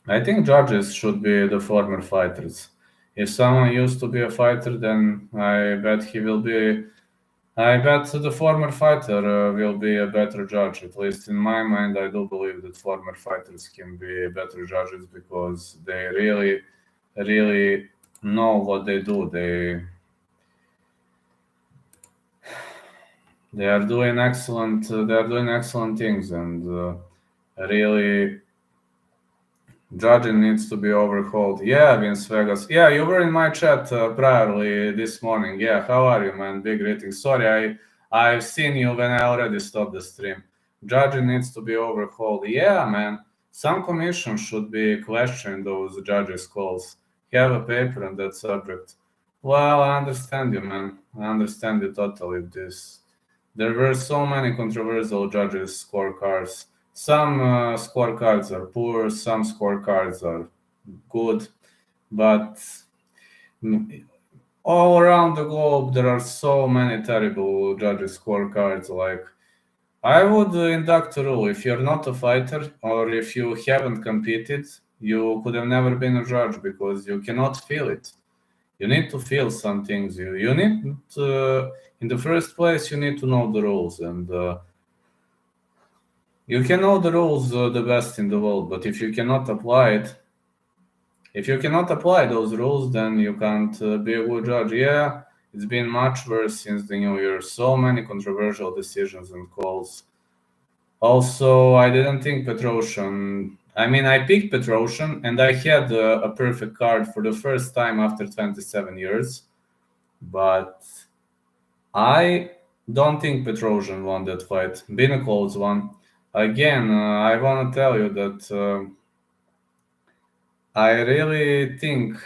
I think judges should be the former fighters. If someone used to be a fighter, then I bet the former fighter will be a better judge. At least in my mind, I do believe that former fighters can be better judges because they really, really know what they do. They are doing excellent. They are doing excellent things, and really, judging needs to be overhauled. Yeah, Vince Vegas. Yeah, you were in my chat priorly this morning. Yeah, how are you, man? Big greetings. Sorry, I've seen you when I already stopped the stream. Judging needs to be overhauled. Yeah, man. Some commission should be questioning those judges' calls. Have a paper on that subject. Well, I understand you, man. I understand you totally. There were so many controversial judges' scorecards. Some scorecards are poor, some scorecards are good, but all around the globe there are so many terrible judges' scorecards. Like, I would induct a rule: if you're not a fighter or if you haven't competed, you could have never been a judge because you cannot feel it. You need to feel some things. You need in the first place, you need to know the rules, and you can know the rules the best in the world, but if you cannot apply those rules, then you can't be a good judge. Yeah, it's been much worse since the new year. So many controversial decisions and calls. Also, I didn't think Petrosian. I mean, I picked Petrosian, and I had a perfect card for the first time after 27 years, but I don't think Petrosian won that fight. Been a close one. Again, I want to tell you that I really think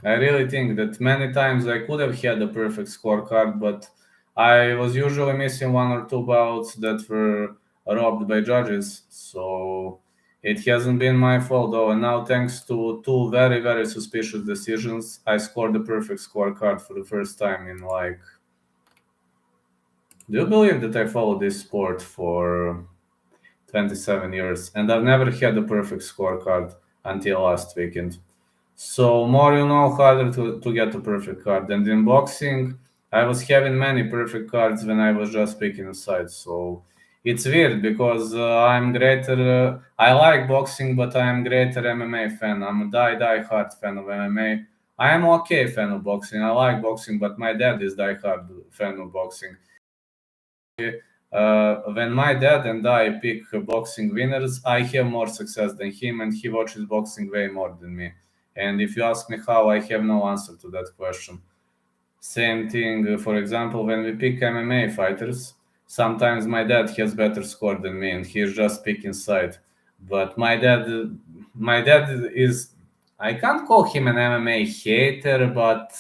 that many times I could have had a perfect scorecard, but I was usually missing 1 or 2 bouts that were robbed by judges. So it hasn't been my fault though. And now, thanks to 2 very, very suspicious decisions, I scored the perfect scorecard for the first time in like. Do you believe that I followed this sport for 27 years and I've never had a perfect scorecard until last weekend? So more you know, harder to get a perfect card. And in boxing, I was having many perfect cards when I was just picking a side. So it's weird because I'm greater. I like boxing, but I'm greater MMA fan. I'm a die hard fan of MMA. I am okay fan of boxing. I like boxing, but my dad is die hard fan of boxing. When my dad and I pick boxing winners, I have more success than him, and he watches boxing way more than me. And if you ask me how, I have no answer to that question. Same thing, for example, when we pick MMA fighters, sometimes my dad has better score than me, and he's just picking side. But my dad is, I can't call him an MMA hater, but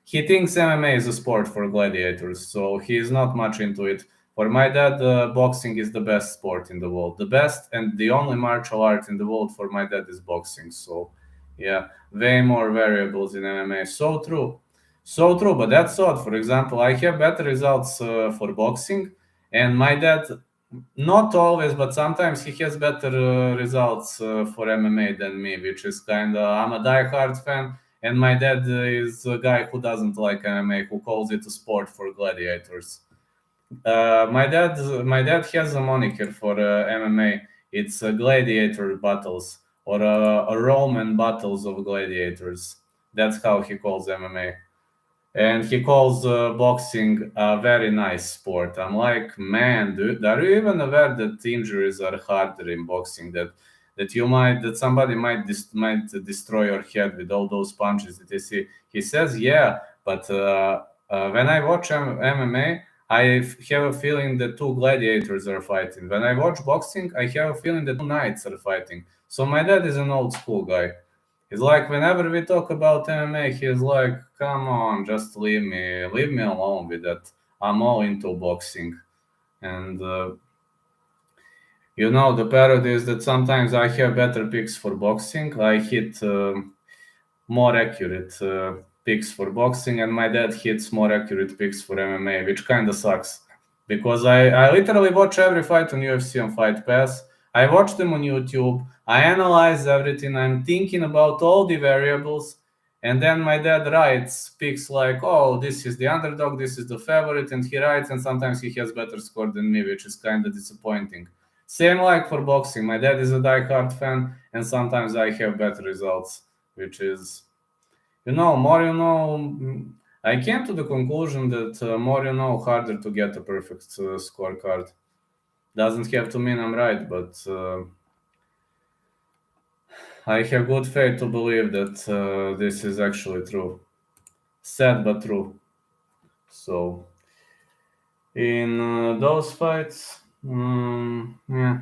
he thinks MMA is a sport for gladiators, so he's not much into it. For my dad, boxing is the best sport in the world. The best and the only martial art in the world for my dad is boxing. So, yeah, way more variables in MMA. So true. So true, but that's odd. For example, I have better results for boxing, and my dad, not always, but sometimes he has better results for MMA than me, which is kind of, I'm a diehard fan, and my dad is a guy who doesn't like MMA, who calls it a sport for gladiators. My dad has a moniker for MMA. It's gladiator battles or a Roman battles of gladiators. That's how he calls MMA. And he calls boxing a very nice sport. I'm like, man, dude, are you even aware that injuries are harder in boxing? That somebody might destroy your head with all those punches that you see. He says, yeah, but When I watch MMA, I have a feeling that two gladiators are fighting. When I watch boxing, I have a feeling that two knights are fighting. So my dad is an old school guy. He's like, whenever we talk about MMA, he's like, come on, just leave me alone with that. I'm all into boxing. And, the parody is that sometimes I have better picks for boxing. I hit more accurate picks for boxing, and my dad hits more accurate picks for MMA, which kind of sucks. Because I literally watch every fight on UFC on Fight Pass. I watch them on YouTube. I analyze everything. I'm thinking about all the variables. And then my dad writes picks like, oh, this is the underdog, this is the favorite. And he writes, and sometimes he has better score than me, which is kind of disappointing. Same like for boxing. My dad is a diehard fan, and sometimes I have better results, which is, more you know. I came to the conclusion that more you know, harder to get a perfect scorecard. Doesn't have to mean I'm right, but I have good faith to believe that this is actually true. Sad but true. So, in those fights, yeah,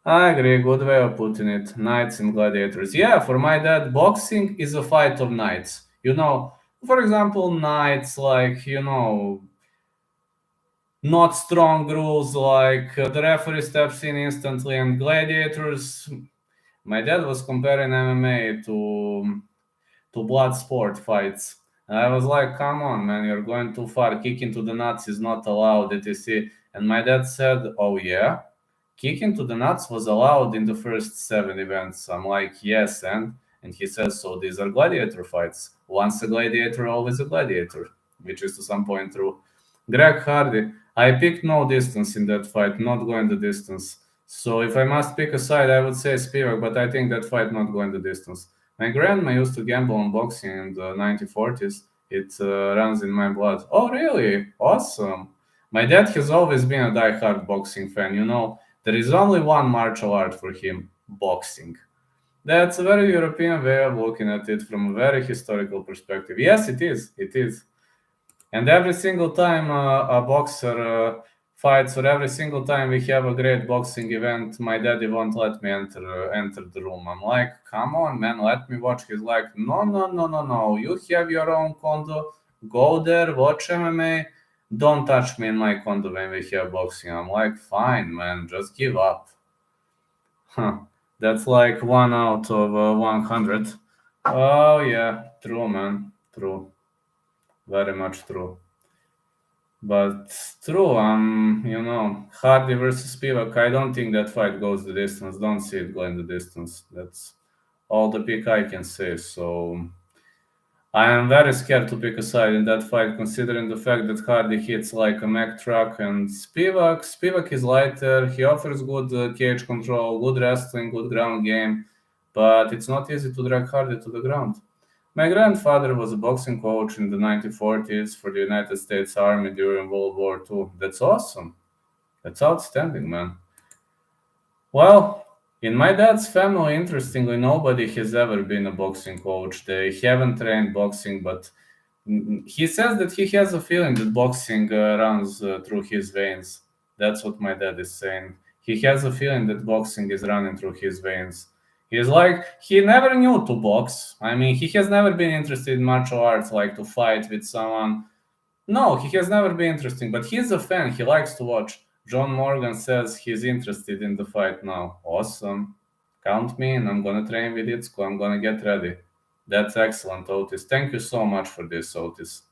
I agree. Good way of putting it. Knights and gladiators. Yeah, for my dad, boxing is a fight of knights. For example, knights like, not strong rules like the referee steps in instantly, and gladiators. My dad was comparing MMA to blood sport fights. And I was like, come on, man, you're going too far. Kicking to the nuts is not allowed, etc. And my dad said, oh, yeah? Kicking to the nuts was allowed in the first 7 events. I'm like, yes, and he says, so these are gladiator fights. Once a gladiator, always a gladiator, which is to some point true. Greg Hardy, I picked no distance in that fight, not going the distance. So if I must pick a side, I would say Spivak, but I think that fight not going the distance. My grandma used to gamble on boxing in the 1940s. It runs in my blood. Oh, really? Awesome. My dad has always been a die-hard boxing fan. There is only one martial art for him, boxing. That's a very European way of looking at it from a very historical perspective. Yes, it is. It is. And every single time a boxer fights, or every single time we have a great boxing event, my daddy won't let me enter the room. I'm like, come on, man, let me watch. He's like, no, no, no, no, no. You have your own condo. Go there, watch MMA. Don't touch me in my condo when we have boxing. I'm like, fine, man, just give up. Huh. That's like 1 out of 100. Oh, yeah, true, man, true. Very much true. But true, Hardy versus Spivak, I don't think that fight goes the distance. Don't see it going the distance. That's all the pick I can say. So I am very scared to pick a side in that fight, considering the fact that Hardy hits like a Mack truck, and Spivak is lighter. He offers good cage control, good wrestling, good ground game, but it's not easy to drag Hardy to the ground. My grandfather was a boxing coach in the 1940s for the United States Army during World War II. That's awesome. That's outstanding, man. Well, in my dad's family, interestingly, nobody has ever been a boxing coach. They haven't trained boxing, but he says that he has a feeling that boxing runs through his veins. That's what my dad is saying. He has a feeling that boxing is running through his veins. He's like, he never knew to box. I mean, he has never been interested in martial arts, like to fight with someone. No, he has never been interested, but he's a fan. He likes to watch. John Morgan says he's interested in the fight now. Awesome. Count me in. I'm going to train with Itzko. I'm going to get ready. That's excellent, Otis. Thank you so much for this, Otis.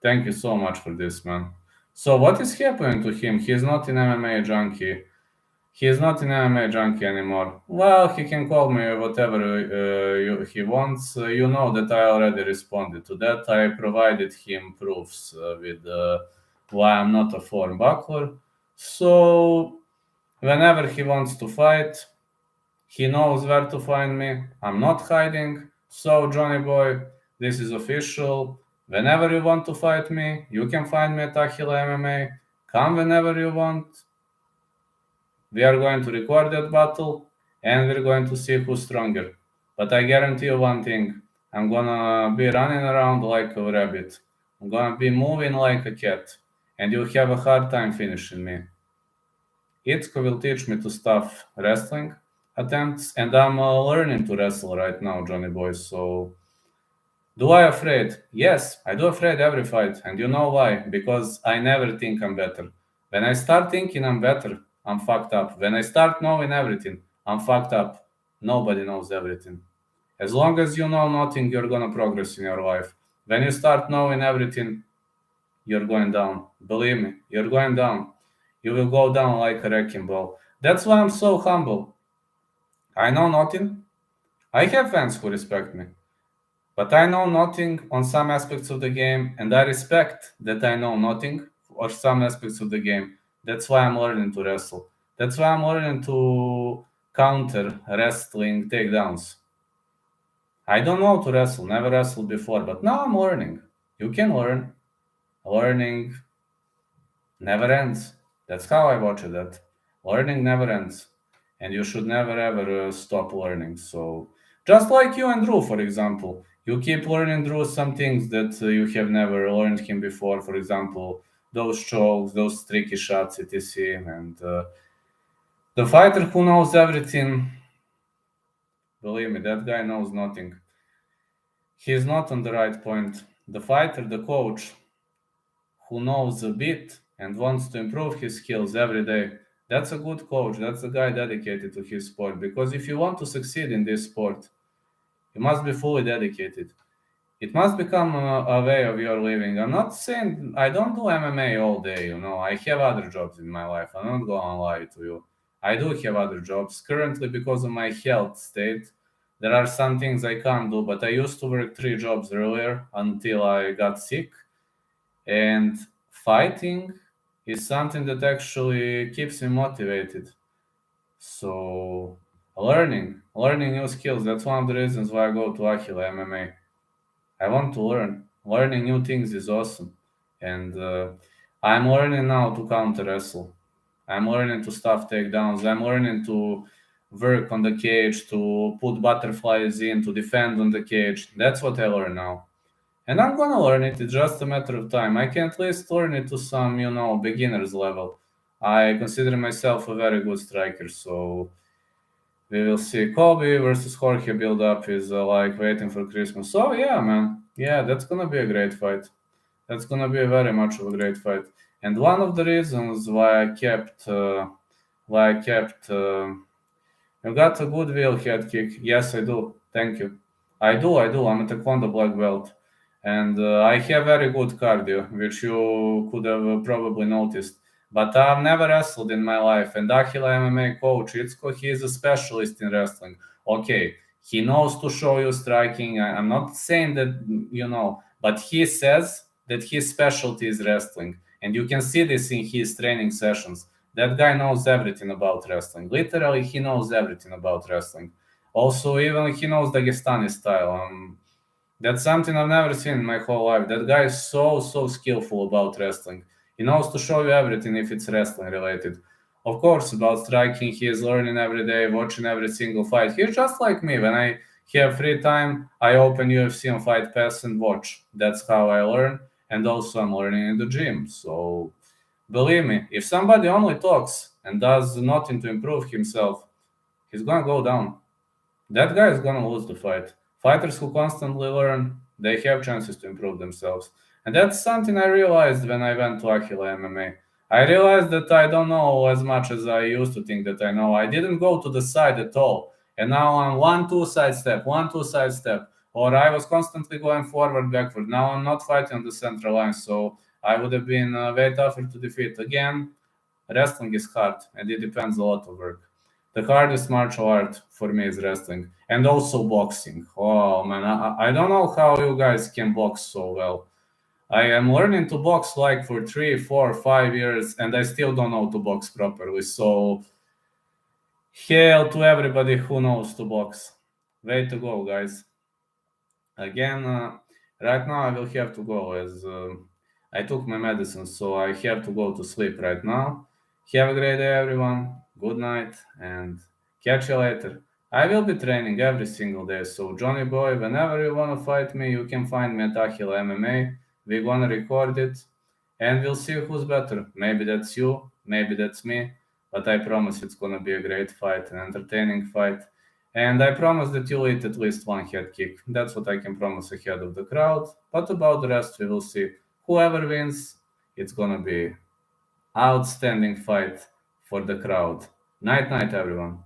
Thank you so much for this, man. So what is happening to him? He's not an MMA junkie. He is not an MMA junkie anymore. Well, he can call me whatever he wants. You know that I already responded to that. I provided him proofs with why I'm not a form buckler. So whenever he wants to fight, he knows where to find me. I'm not hiding. So Johnny boy, this is official. Whenever you want to fight me, you can find me at Achille MMA. Come whenever you want. We are going to record that battle, and we're going to see who's stronger. But I guarantee you one thing. I'm gonna be running around like a rabbit. I'm gonna be moving like a cat, and you'll have a hard time finishing me. Itko will teach me to stuff wrestling attempts, and I'm learning to wrestle right now, Johnny boy. So, do I afraid? Yes, I do afraid every fight, and you know why? Because I never think I'm better. When I start thinking I'm better, I'm fucked up. When I start knowing everything, I'm fucked up. Nobody knows everything. As long as you know nothing, you're gonna progress in your life. When you start knowing everything, you're going down. Believe me, you're going down. You will go down like a wrecking ball. That's why I'm so humble. I know nothing. I have fans who respect me. But I know nothing on some aspects of the game, and I respect that I know nothing or some aspects of the game. That's why I'm learning to wrestle. That's why I'm learning to counter wrestling takedowns. I don't know how to wrestle, never wrestled before, but now I'm learning. You can learn. Learning never ends. That's how I watch it. That learning never ends, and you should never ever stop learning. So, just like you and Drew, for example, you keep learning Drew some things that you have never learned him before. For example, those chokes, those tricky shots, etc. And the fighter who knows everything, believe me, that guy knows nothing. He's not on the right point. The fighter, the coach, who knows a bit and wants to improve his skills every day, that's a good coach. That's a guy dedicated to his sport. Because if you want to succeed in this sport, you must be fully dedicated. It must become a way of your living. I'm not saying I don't do MMA all day, you know. I have other jobs in my life. I'm not going to lie to you. I do have other jobs. Currently, because of my health state, there are some things I can't do, but I used to work 3 jobs earlier until I got sick. And fighting is something that actually keeps me motivated. So learning new skills. That's one of the reasons why I go to Achille MMA. I want to learn. Learning new things is awesome, and I'm learning now to counter wrestle. I'm learning to stuff takedowns. I'm learning to work on the cage, to put butterflies in, to defend on the cage. That's what I learn now. And I'm gonna learn it. It's just a matter of time. I can at least learn it to some, beginner's level. I consider myself a very good striker, so we will see. Colby versus Jorge build up is like waiting for Christmas. So yeah, man, yeah, that's gonna be a great fight. That's gonna be very much of a great fight. And one of the reasons why I kept, you got a good wheel head kick. Yes, I do. Thank you. I do. I'm a Taekwondo black belt. And I have very good cardio, which you could have probably noticed. But I've never wrestled in my life. And Achille MMA coach, he is a specialist in wrestling. Okay, he knows to show you striking. I'm not saying that, but he says that his specialty is wrestling. And you can see this in his training sessions. That guy knows everything about wrestling. Literally, he knows everything about wrestling. Also, even he knows Dagestani style. That's something I've never seen in my whole life. That guy is so skillful about wrestling. He knows to show you everything if it's wrestling related. Of course, about striking, he is learning every day, watching every single fight. He's just like me. When I have free time, I open UFC on Fight Pass and watch. That's how I learn. And also, I'm learning in the gym. So, believe me, if somebody only talks and does nothing to improve himself, he's gonna go down. That guy is gonna lose the fight. Fighters who constantly learn, they have chances to improve themselves. And that's something I realized when I went to Achille MMA. I realized that I don't know as much as I used to think that I know. I didn't go to the side at all. And now I'm 1-2 side step, 1-2 side step. Or I was constantly going forward, backward. Now I'm not fighting on the central line. So I would have been way tougher to defeat. Again, wrestling is hard and it depends a lot of work. The hardest martial art for me is wrestling and also boxing. Oh man, I don't know how you guys can box so well. I am learning to box like for 3, 4, 5 years and I still don't know to box properly. So, hail to everybody who knows to box. Way to go, guys. Again, right now I will have to go as I took my medicine, so I have to go to sleep right now. Have a great day, everyone. Good night, and catch you later. I will be training every single day, so Johnny boy, whenever you want to fight me, you can find me at Achille MMA. We're gonna record it, and we'll see who's better. Maybe that's you, maybe that's me, but I promise it's gonna be a great fight, an entertaining fight. And I promise that you'll eat at least one head kick. That's what I can promise ahead of the crowd. But about the rest, we will see. Whoever wins, it's gonna be outstanding fight for the crowd. Night, night, everyone.